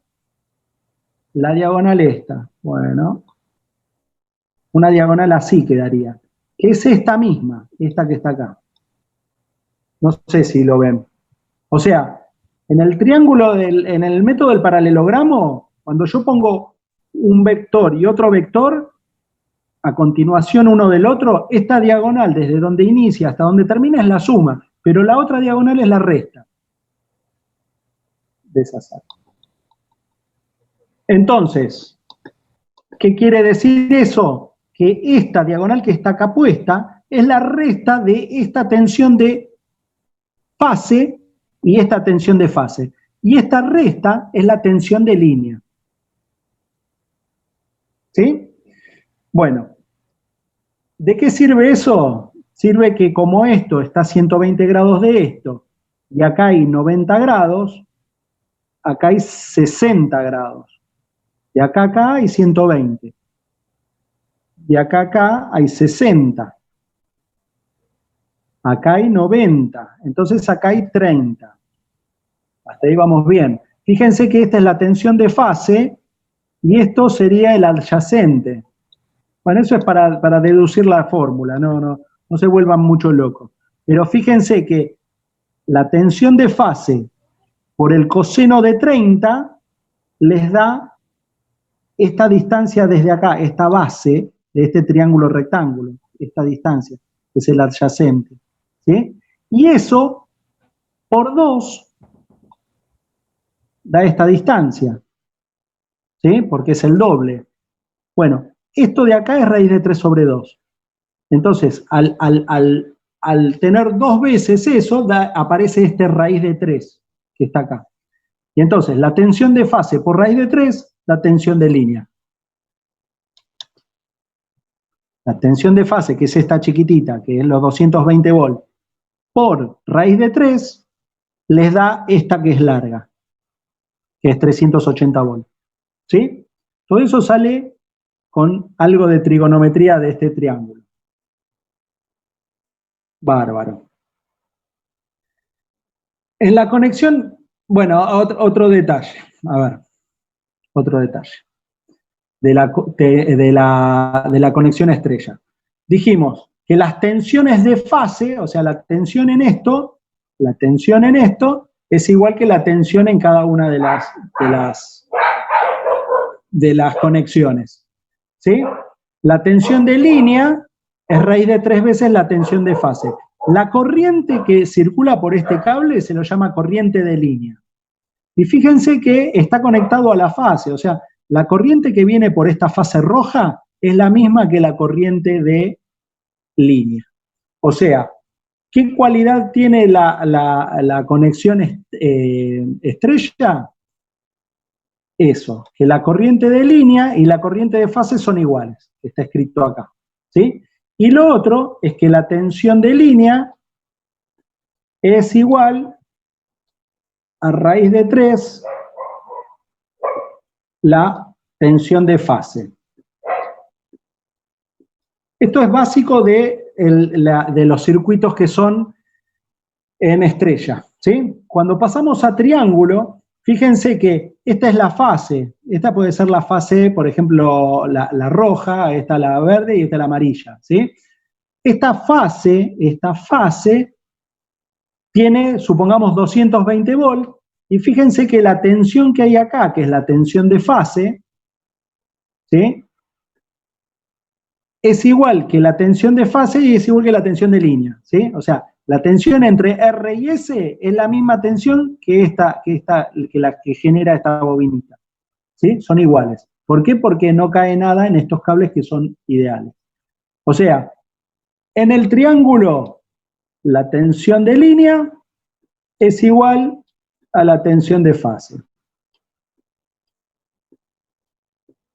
la diagonal esta. Bueno, una diagonal así quedaría, que es esta misma, esta que está acá. No sé si lo ven. O sea, en el triángulo, en el método del paralelogramo, cuando yo pongo un vector y otro vector, a continuación uno del otro, esta diagonal desde donde inicia hasta donde termina es la suma, pero la otra diagonal es la resta de esa suma. Entonces, ¿qué quiere decir eso? Que esta diagonal que está acá puesta es la resta de esta tensión de fase y esta tensión de fase. Y esta resta es la tensión de línea. ¿Sí? Bueno, ¿de qué sirve eso? Sirve que como esto está a 120 grados de esto y acá hay 90 grados, acá hay 60 grados. De acá a acá hay 120. De acá a acá hay 60. Acá hay 90. Entonces acá hay 30. Hasta ahí vamos bien. Fíjense que esta es la tensión de fase y esto sería el adyacente. Bueno, eso es para deducir la fórmula, no se vuelvan mucho locos. Pero fíjense que la tensión de fase por el coseno de 30 les da esta distancia desde acá, esta base de este triángulo rectángulo, esta distancia, que es el adyacente. ¿Sí? Y eso, por 2, da esta distancia, ¿sí? Porque es el doble. Bueno, esto de acá es raíz de 3 sobre 2. Entonces, al tener 2 veces eso, aparece este raíz de 3, que está acá. Y entonces, la tensión de fase por raíz de 3, la tensión de línea. La tensión de fase, que es esta chiquitita, que es los 220 volts, por raíz de 3, les da esta que es larga, que es 380 volts. ¿Sí? Todo eso sale con algo de trigonometría de este triángulo. Bárbaro. En la conexión, bueno, otro detalle. A ver, otro detalle. De la conexión estrella. Dijimos que las tensiones de fase, o sea, la tensión en esto es igual que la tensión en cada una de las conexiones. ¿Sí? La tensión de línea es raíz de 3 veces la tensión de fase. La corriente que circula por este cable se lo llama corriente de línea. Y fíjense que está conectado a la fase, o sea, la corriente que viene por esta fase roja es la misma que la corriente de línea. O sea, ¿qué cualidad tiene la conexión estrella? Eso, que la corriente de línea y la corriente de fase son iguales, que está escrito acá, ¿sí? Y lo otro es que la tensión de línea es igual a raíz de 3 la tensión de fase. Esto es básico de los circuitos que son en estrella, ¿sí? Cuando pasamos a triángulo, fíjense que esta es la fase. Esta puede ser la fase, por ejemplo, la roja, esta la verde y esta la amarilla, ¿sí? Esta fase tiene, supongamos, 220 volts, y fíjense que la tensión que hay acá, que es la tensión de fase, ¿sí? Es igual que la tensión de fase y es igual que la tensión de línea, ¿sí? O sea, la tensión entre R y S es la misma tensión que la que genera esta bobinita, ¿sí? Son iguales. ¿Por qué? Porque no cae nada en estos cables que son ideales. O sea, en el triángulo, la tensión de línea es igual a la tensión de fase,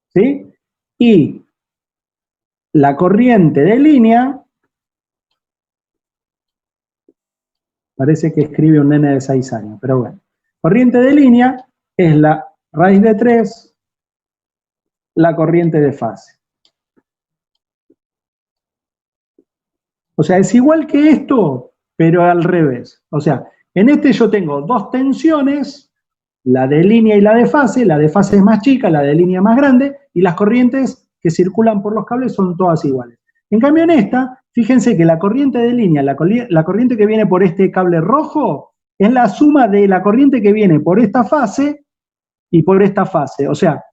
¿sí? Y la corriente de línea, parece que escribe un nene de 6 años, pero bueno. Corriente de línea es la raíz de 3, la corriente de fase. O sea, es igual que esto, pero al revés. O sea, en este yo tengo dos tensiones, la de línea y la de fase es más chica, la de línea más grande, y las corrientes que circulan por los cables son todas iguales. En cambio en esta, fíjense que la corriente de línea, la corriente que viene por este cable rojo, es la suma de la corriente que viene por esta fase y por esta fase. O sea,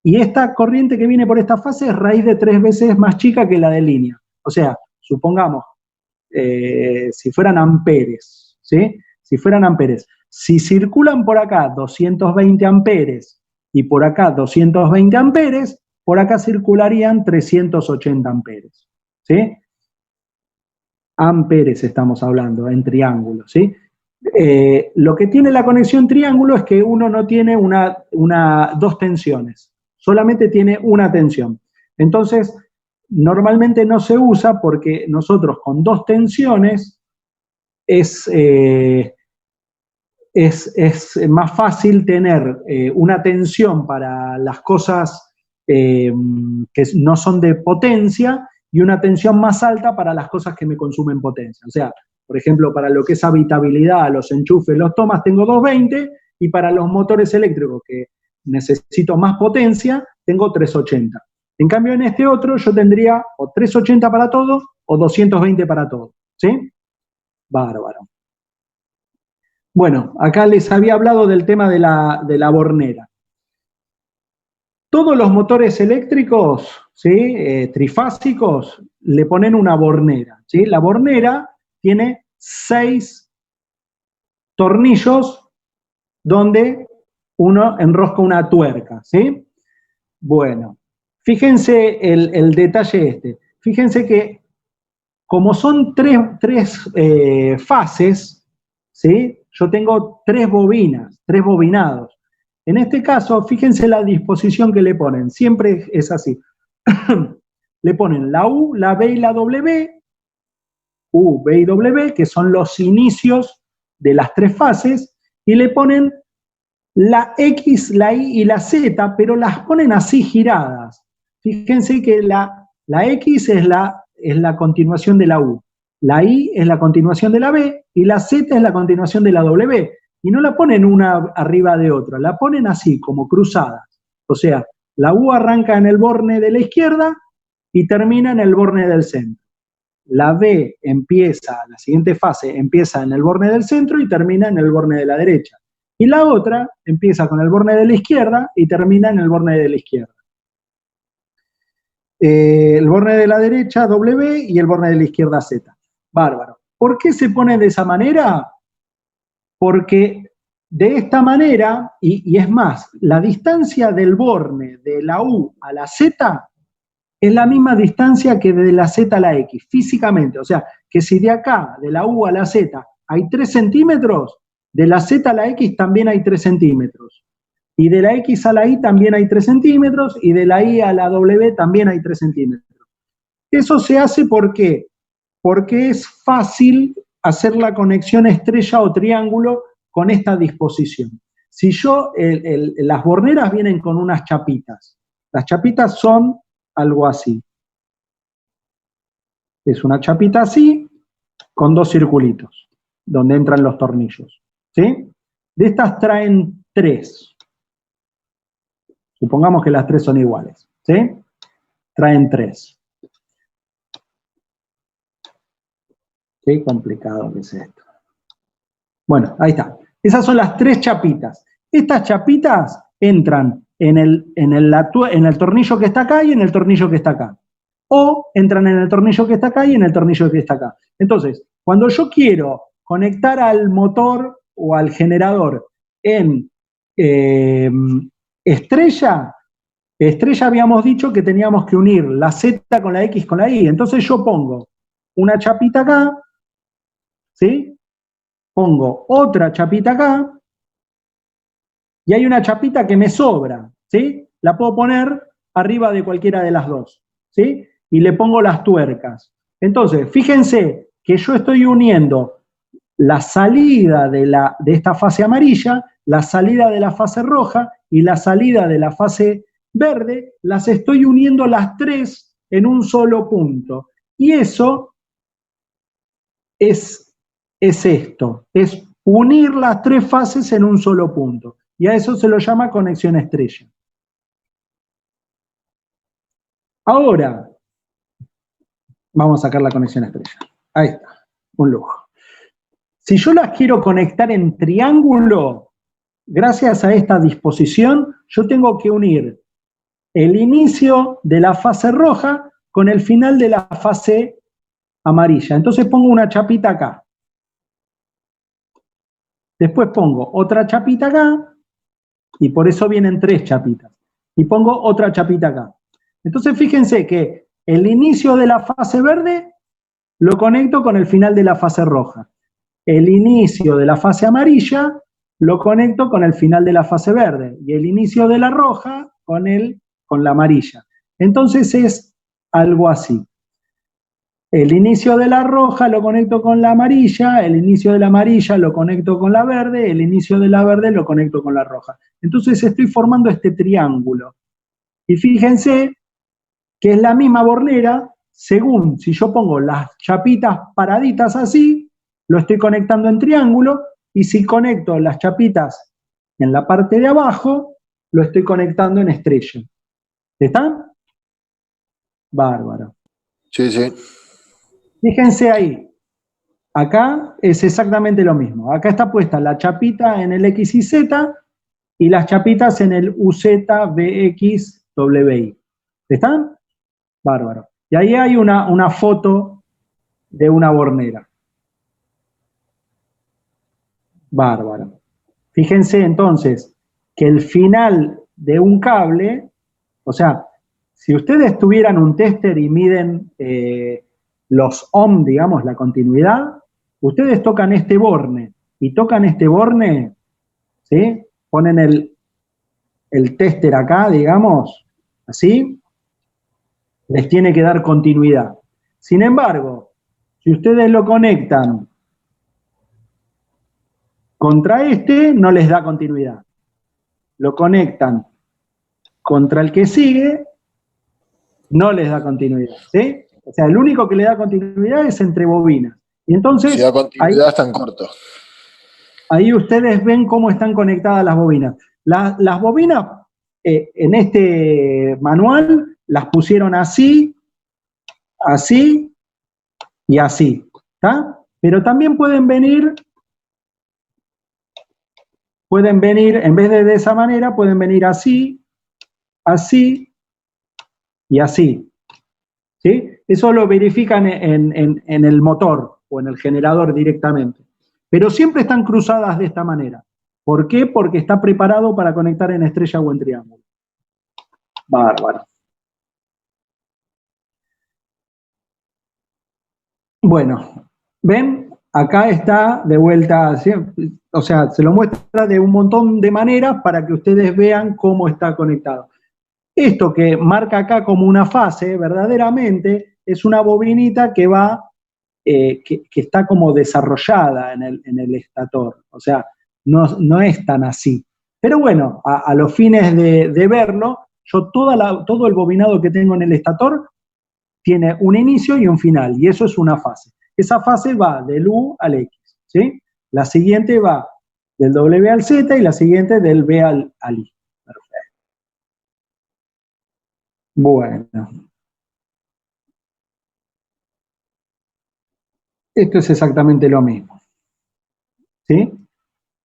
y esta corriente que viene por esta fase es raíz de 3 veces más chica que la de línea. O sea, supongamos, si fueran amperes, ¿sí? Si fueran amperes. Si circulan por acá 220 amperes y por acá 220 amperes, por acá circularían 380 amperes, ¿sí? Amperes estamos hablando, en triángulo, ¿sí? Lo que tiene la conexión triángulo es que uno no tiene dos tensiones, solamente tiene una tensión. Entonces, normalmente no se usa porque nosotros con dos tensiones es más fácil tener una tensión para las cosas que no son de potencia y una tensión más alta para las cosas que me consumen potencia. O sea, por ejemplo, para lo que es habitabilidad, los enchufes, los tomas, tengo 220, y para los motores eléctricos que necesito más potencia, tengo 380. En cambio, en este otro yo tendría o 380 para todo o 220 para todo, ¿sí? Bárbaro. Bueno, acá les había hablado del tema de la bornera. Todos los motores eléctricos, ¿sí? Trifásicos, le ponen una bornera, ¿sí? La bornera tiene 6 tornillos donde uno enrosca una tuerca, ¿sí? Bueno, fíjense el detalle este. Fíjense que como son tres fases, ¿sí? Yo tengo 3 bobinas, 3 bobinados. En este caso, fíjense la disposición que le ponen. Siempre es así. Le ponen la U, la B y la W, U, B y W, que son los inicios de las tres fases y le ponen la X, la Y y la Z, pero las ponen así giradas. Fíjense que la X es la continuación de la U, la Y es la continuación de la B y la Z es la continuación de la W. Y no la ponen una arriba de otra, la ponen así, como cruzadas. O sea, la U arranca en el borne de la izquierda y termina en el borne del centro. La B empieza, la siguiente fase empieza en el borne del centro y termina en el borne de la derecha. Y la otra empieza con el borne de la izquierda y termina en el borne de la izquierda. El borne de la derecha W y el borne de la izquierda Z. Bárbaro. ¿Por qué se pone de esa manera? Porque de esta manera, y es más, la distancia del borne de la U a la Z es la misma distancia que de la Z a la X, físicamente. O sea, que si de acá, de la U a la Z, hay 3 centímetros, de la Z a la X también hay 3 centímetros. Y de la X a la Y también hay 3 centímetros, y de la Y a la W también hay 3 centímetros. Eso se hace ¿por qué? Porque es fácil hacer la conexión estrella o triángulo con esta disposición. Si yo, las borneras vienen con unas chapitas. Las chapitas son algo así. Es una chapita así, con 2 circulitos, donde entran los tornillos. ¿Sí? De estas traen 3. Supongamos que las 3 son iguales. ¿Sí? Traen 3. Qué complicado que es esto. Bueno, ahí está. Esas son las 3 chapitas. Estas chapitas entran en el tornillo que está acá y en el tornillo que está acá. O entran en el tornillo que está acá y en el tornillo que está acá. Entonces, cuando yo quiero conectar al motor o al generador en estrella habíamos dicho que teníamos que unir la Z con la X con la Y. Entonces yo pongo una chapita acá, ¿sí? Pongo otra chapita acá, y hay una chapita que me sobra, ¿sí? La puedo poner arriba de cualquiera de las dos, ¿sí? Y le pongo las tuercas. Entonces, fíjense que yo estoy uniendo la salida de esta fase amarilla, la salida de la fase roja y la salida de la fase verde, las estoy uniendo las 3 en un solo punto. Y eso es esto, es unir las 3 fases en un solo punto. Y a eso se lo llama conexión estrella. Ahora, vamos a sacar la conexión estrella. Ahí está, un lujo. Si yo las quiero conectar en triángulo, gracias a esta disposición, yo tengo que unir el inicio de la fase roja con el final de la fase amarilla. Entonces pongo una chapita acá. Después pongo otra chapita acá, y por eso vienen 3 chapitas. Y pongo otra chapita acá. Entonces fíjense que el inicio de la fase verde lo conecto con el final de la fase roja. El inicio de la fase amarilla lo conecto con el final de la fase verde. Y el inicio de la roja con la amarilla. Entonces es algo así. El inicio de la roja lo conecto con la amarilla, el inicio de la amarilla lo conecto con la verde, el inicio de la verde lo conecto con la roja. Entonces estoy formando este triángulo. Y fíjense que es la misma bornera, según si yo pongo las chapitas paraditas así, lo estoy conectando en triángulo, y si conecto las chapitas en la parte de abajo, lo estoy conectando en estrella. ¿Están? Bárbaro. Sí, sí. Fíjense ahí, acá es exactamente lo mismo. Acá está puesta la chapita en el X y Z y las chapitas en el UZ, BX, WI. ¿Están? Bárbaro. Y ahí hay una foto de una bornera. Bárbaro. Fíjense entonces que el final de un cable, o sea, si ustedes tuvieran un tester y miden los ohm, digamos, la continuidad, ustedes tocan este borne y tocan este borne, ¿sí? Ponen el tester acá, digamos, así, les tiene que dar continuidad. Sin embargo, si ustedes lo conectan Contra este no les da continuidad. Lo conectan contra el que sigue, no les da continuidad, ¿sí? O sea, el único que le da continuidad es entre bobinas. Y entonces, Si da continuidad, están cortos. ahí ustedes ven cómo están conectadas las bobinas. Las bobinas, en este manual, las pusieron así, así y así, ¿está? Pero también pueden venir, en vez de esa manera, pueden venir así, así y así. ¿Sí? Eso lo verifican en el motor o en el generador directamente. Pero siempre están cruzadas de esta manera. ¿Por qué? Porque está preparado para conectar en estrella o en triángulo. Bárbaro. Bueno, ¿ven? Acá está de vuelta, ¿sí? O sea, se lo muestra de un montón de maneras para que ustedes vean cómo está conectado. Esto que marca acá como una fase, verdaderamente, es una bobinita que va, que está como desarrollada en el estator. O sea, no es tan así. Pero bueno, a los fines de verlo, yo todo el bobinado que tengo en el estator tiene un inicio y un final, y eso es una fase. Esa fase va del U al X, ¿sí? La siguiente va del W al Z y la siguiente del B al I. Perfecto. Bueno. Esto es exactamente lo mismo, ¿sí?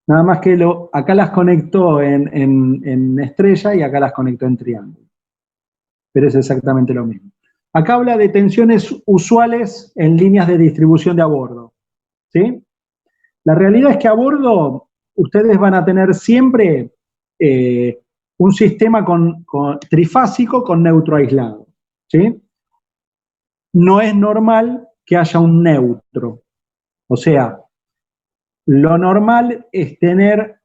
Nada más que acá las conectó en estrella y acá las conectó en triángulo. Pero es exactamente lo mismo. Acá habla de tensiones usuales en líneas de distribución de a bordo, ¿sí? La realidad es que a bordo ustedes van a tener siempre un sistema trifásico con neutro aislado, ¿sí? No es normal que haya un neutro. O sea, lo normal es tener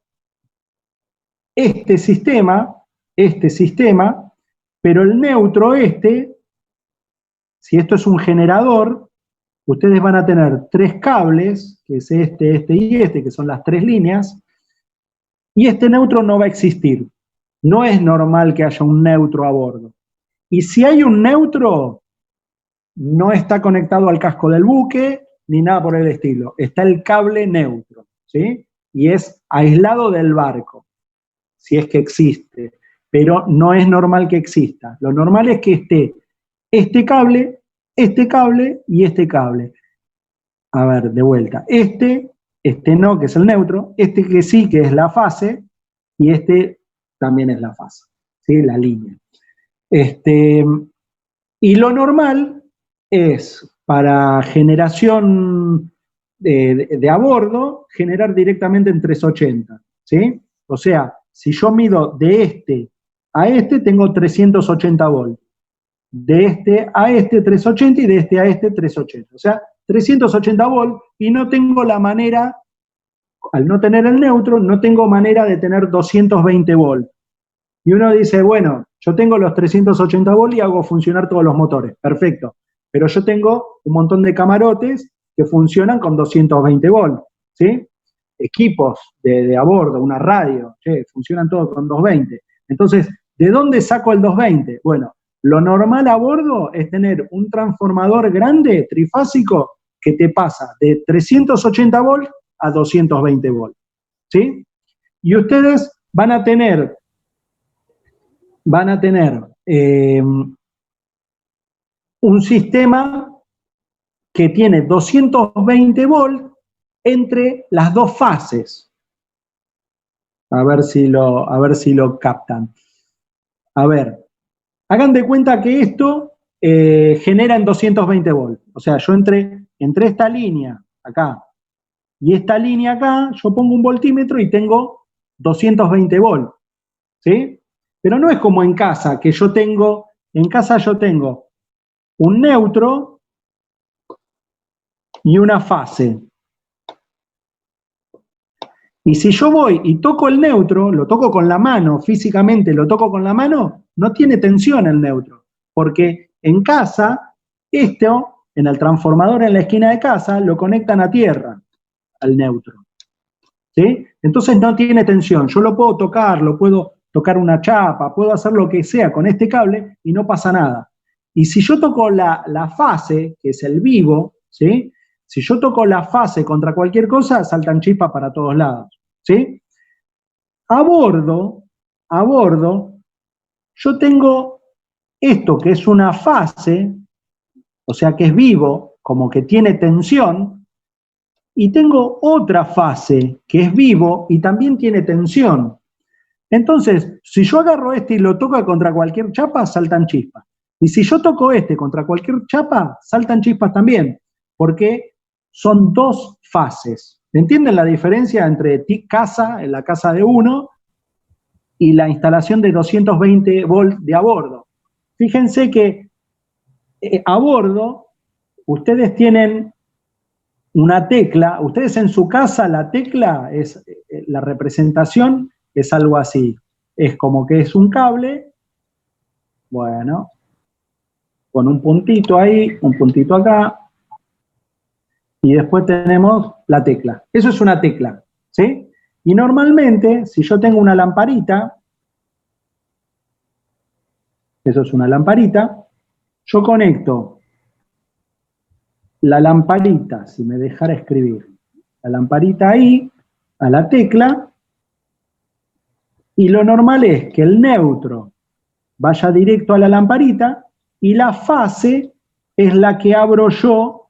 este sistema, pero el neutro si esto es un generador, ustedes van a tener 3 cables, que es este y este, que son las 3 líneas, y este neutro no va a existir. No es normal que haya un neutro a bordo. Y si hay un neutro, no está conectado al casco del buque, ni nada por el estilo. Está el cable neutro, ¿sí? Y es aislado del barco, si es que existe. Pero no es normal que exista. Lo normal es que esté este cable y este cable. A ver, de vuelta. Este no, que es el neutro, este que sí, que es la fase, y este también es la fase, ¿sí? La línea. Y lo normal es, para generación de a bordo, generar directamente en 380, ¿sí? O sea, si yo mido de este a este, tengo 380 volts. De este a este 380 y de este a este 380. O sea, 380 volts y no tengo la manera, al no tener el neutro, no tengo manera de tener 220 volts. Y uno dice, bueno, yo tengo los 380 volts y hago funcionar todos los motores. Perfecto. Pero yo tengo un montón de camarotes que funcionan con 220 volts, ¿sí? Equipos de a bordo, una radio, funcionan todos con 220. Entonces, ¿de dónde saco el 220? Bueno, lo normal a bordo es tener un transformador grande, trifásico, que te pasa de 380 volts a 220 volts, ¿sí? Y ustedes van a tener un sistema que tiene 220 volts entre las dos fases. A ver si lo captan. A ver, hagan de cuenta que esto genera en 220 volts. O sea, yo entre esta línea acá y esta línea acá, yo pongo un voltímetro y tengo 220 volts. ¿Sí? Pero no es como en casa, que en casa yo tengo un neutro y una fase. Y si yo voy y toco el neutro, lo toco con la mano, físicamente lo toco con la mano, no tiene tensión el neutro. Porque en casa, en el transformador en la esquina de casa, lo conectan a tierra, al neutro. ¿sí? Entonces no tiene tensión. Yo lo puedo tocar una chapa, puedo hacer lo que sea con este cable y no pasa nada. Y si yo toco la fase, que es el vivo, ¿sí? Si yo toco la fase contra cualquier cosa, saltan chispas para todos lados, ¿sí? A bordo, yo tengo esto que es una fase, o sea que es vivo, como que tiene tensión, y tengo otra fase que es vivo y también tiene tensión. Entonces, si yo agarro este y lo toco contra cualquier chapa, saltan chispas. Y si yo toco este contra cualquier chapa, saltan chispas también, porque son dos fases. ¿Entienden la diferencia entre la casa de uno, y la instalación de 220 volts de a bordo? Fíjense que a bordo ustedes tienen una tecla, ustedes en su casa la tecla es, la representación es algo así, es como que es un cable, bueno, con un puntito ahí, un puntito acá, y después tenemos la tecla. Eso es una tecla, ¿sí? Y normalmente, si yo tengo una lamparita, eso es una lamparita, yo conecto la lamparita, si me dejara escribir, la lamparita ahí, a la tecla, y lo normal es que el neutro vaya directo a la lamparita y la fase es la que abro yo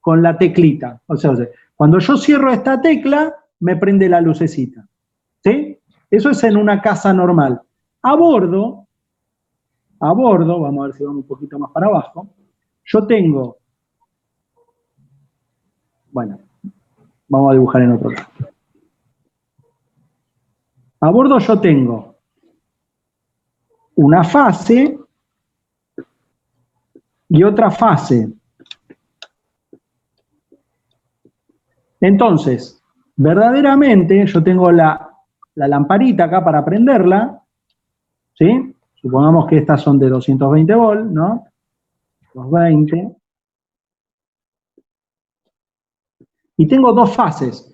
con la teclita. O sea, cuando yo cierro esta tecla, me prende la lucecita, ¿sí? Eso es en una casa normal. A bordo, vamos a ver si vamos un poquito más para abajo, yo tengo, bueno, vamos a dibujar en otro lado. A bordo yo tengo una fase y otra fase. Entonces, verdaderamente yo tengo la lamparita acá para prenderla, ¿sí? Supongamos que estas son de 220 volts, ¿no? 220. Y tengo dos fases.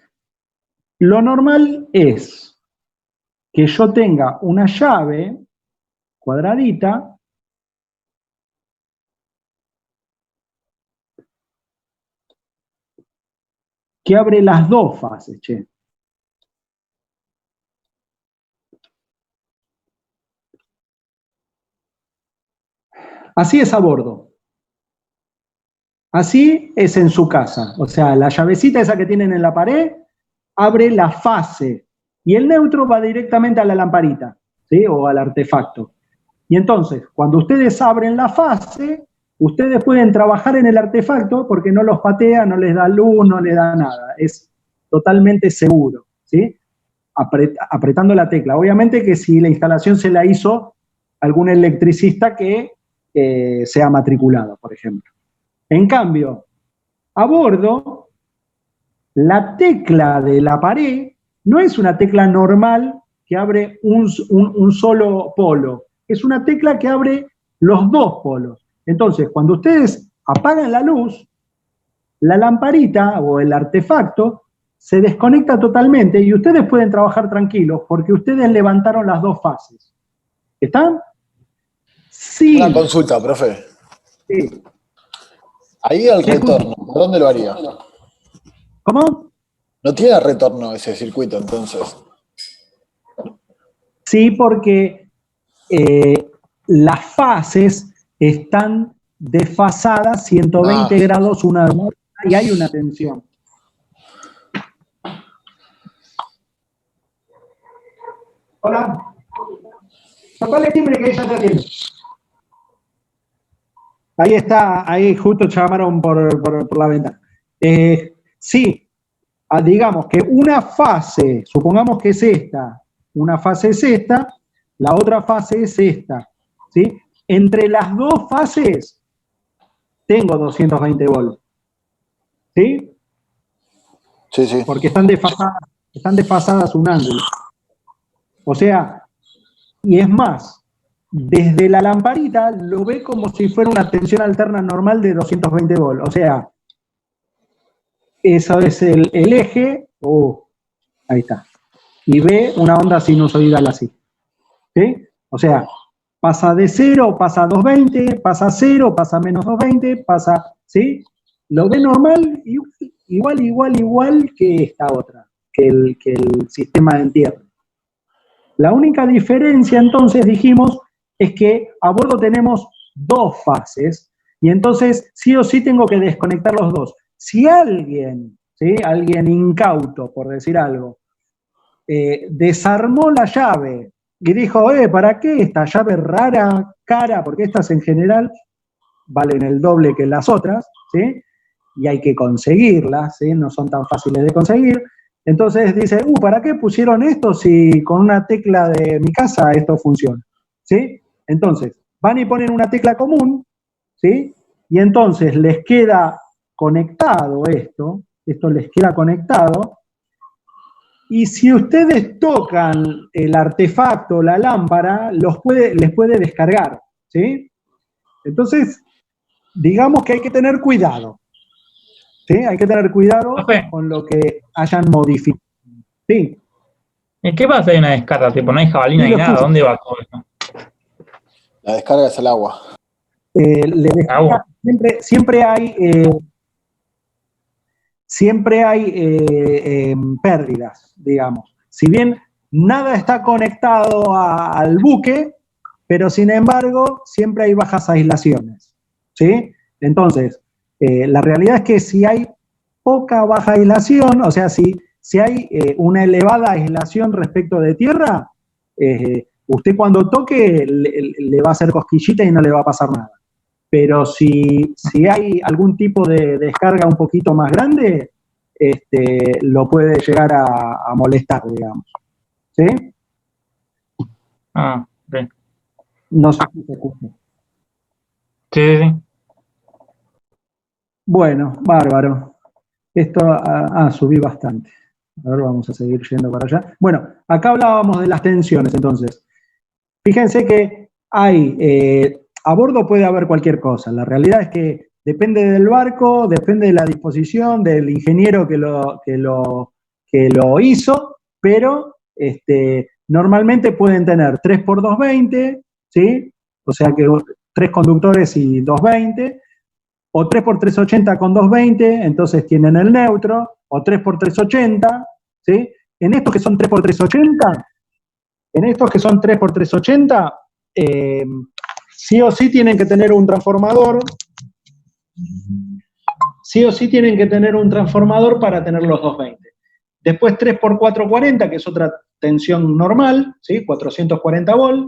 Lo normal es que yo tenga una llave cuadradita que abre las dos fases, che. Así es a bordo. Así es en su casa. O sea, la llavecita esa que tienen en la pared abre la fase y el neutro va directamente a la lamparita, ¿sí? O al artefacto. Y entonces, cuando ustedes abren la fase, ustedes pueden trabajar en el artefacto porque no los patea, no les da luz, no les da nada. Es totalmente seguro, ¿sí? Apretando la tecla. Obviamente que si la instalación se la hizo algún electricista que sea matriculado, por ejemplo. En cambio, a bordo, la tecla de la pared no es una tecla normal que abre un solo polo. Es una tecla que abre los dos polos. Entonces, cuando ustedes apagan la luz, la lamparita o el artefacto se desconecta totalmente y ustedes pueden trabajar tranquilos porque ustedes levantaron las dos fases. ¿Están? Sí. Una consulta, profe. Sí. Ahí el retorno, ¿por dónde lo haría? ¿Cómo? No tiene retorno ese circuito, entonces. Sí, porque las fases están desfasadas 120 grados una de la otra y hay una tensión. Hola. Tocale timbre que ella te atiende. Ahí está, ahí justo llamaron por la ventana. Sí, digamos que una fase, supongamos que es esta, una fase es esta, la otra fase es esta, ¿sí? Entre las dos fases tengo 220 volts, ¿sí? Sí, sí. Porque están desfasadas un ángulo. O sea, y es más, desde la lamparita lo ve como si fuera una tensión alterna normal de 220 volts. O sea, eso es el eje. Ahí está. Y ve una onda sinusoidal así. ¿Sí? O sea, pasa de 0, pasa a 220, pasa a 0, pasa a menos 220, pasa, ¿sí? Lo ve normal, igual que esta otra, que el sistema de entierro. La única diferencia, entonces, dijimos, es que a bordo tenemos dos fases, y entonces sí o sí tengo que desconectar los dos. Si alguien, ¿sí? Alguien incauto, por decir algo, desarmó la llave y dijo, ¿para qué esta llave rara, cara? Porque estas en general valen el doble que las otras, ¿sí? Y hay que conseguirlas, ¿sí? No son tan fáciles de conseguir. Entonces dice, ¿para qué pusieron esto si con una tecla de mi casa esto funciona? ¿Sí? Entonces, van y ponen una tecla común, ¿sí? Y entonces les queda conectado esto les queda conectado, y si ustedes tocan el artefacto, la lámpara, les puede descargar, ¿sí? Entonces, digamos que hay que tener cuidado, ¿sí? Hay que tener cuidado Profe, con lo que hayan modificado. Sí, ¿y qué pasa si hay una descarga? Tipo, no hay jabalina sí, ni lo nada. escucho. ¿Dónde va todo esto? La descarga es el agua. Le descarga, Agua. siempre hay pérdidas, digamos. Si bien nada está conectado al buque, pero sin embargo siempre hay bajas aislaciones, ¿sí? Entonces, la realidad es que si hay poca baja aislación, o sea, si hay una elevada aislación respecto de tierra, usted cuando toque le va a hacer cosquillita y no le va a pasar nada. Pero si hay algún tipo de descarga un poquito más grande, lo puede llegar a molestar, digamos. ¿Sí? Ah, ok. No sé si se escucha. Sí, sí, sí. Bueno, bárbaro. Esto, subí bastante. A ver, vamos a seguir yendo para allá. Bueno, acá hablábamos de las tensiones, entonces. Fíjense que a bordo puede haber cualquier cosa. La realidad es que depende del barco, depende de la disposición, del ingeniero que lo hizo, pero normalmente pueden tener 3x220, ¿sí? O sea que 3 conductores y 220, o 3x380 con 220, entonces tienen el neutro, o 3x380, ¿sí? En estos que son 3x380, sí o sí tienen que tener un transformador, para tener los 220. Después 3x440, que es otra tensión normal, ¿sí? 440 volt,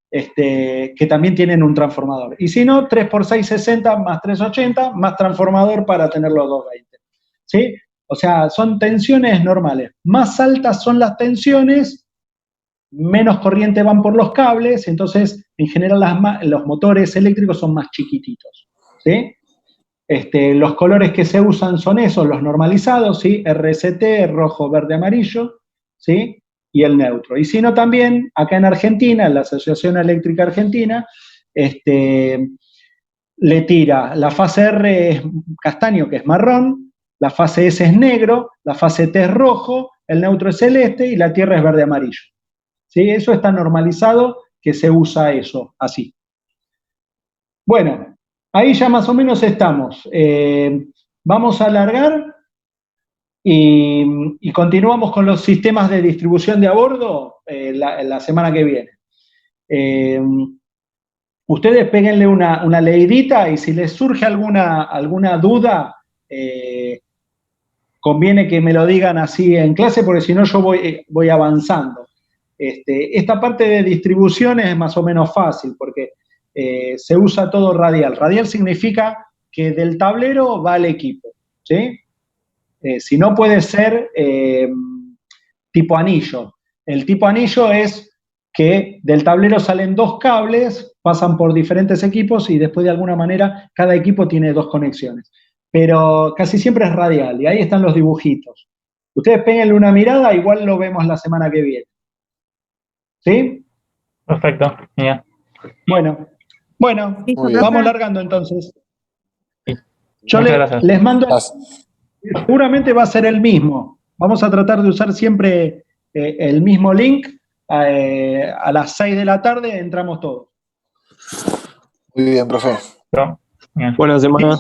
que también tienen un transformador. Y si no, 3x660 más 380, más transformador para tener los 220. ¿Sí? O sea, son tensiones normales. Más altas son las tensiones, menos corriente van por los cables, entonces en general los motores eléctricos son más chiquititos, ¿sí? Los colores que se usan son esos, los normalizados, ¿sí? RST, rojo, verde, amarillo, ¿sí? Y el neutro. Y si no, también acá en Argentina, en la Asociación Eléctrica Argentina, le tira, la fase R es castaño, que es marrón, la fase S es negro, la fase T es rojo, el neutro es celeste y la tierra es verde, amarillo. ¿Sí? Eso está normalizado, que se usa eso, así. Bueno, ahí ya más o menos estamos. Vamos a alargar y continuamos con los sistemas de distribución de a bordo la semana que viene. Ustedes péguenle una leidita y si les surge alguna duda, conviene que me lo digan así en clase, porque si no yo voy avanzando. Esta parte de distribución es más o menos fácil, porque se usa todo radial. Radial significa que del tablero va al equipo, ¿sí? Si no, puede ser tipo anillo. El tipo anillo es que del tablero salen dos cables, pasan por diferentes equipos y después de alguna manera cada equipo tiene dos conexiones. Pero casi siempre es radial y ahí están los dibujitos. Ustedes péguenle una mirada, igual lo vemos la semana que viene. ¿Sí? Perfecto. Mira. Bueno, Muy bien. vamos largando entonces. Sí. Yo Muchas gracias. les mando, seguramente va a ser el mismo. Vamos a tratar de usar siempre el mismo link. A las 6 de la tarde entramos todos. Muy bien, profe. Pero, bien. Buena semana.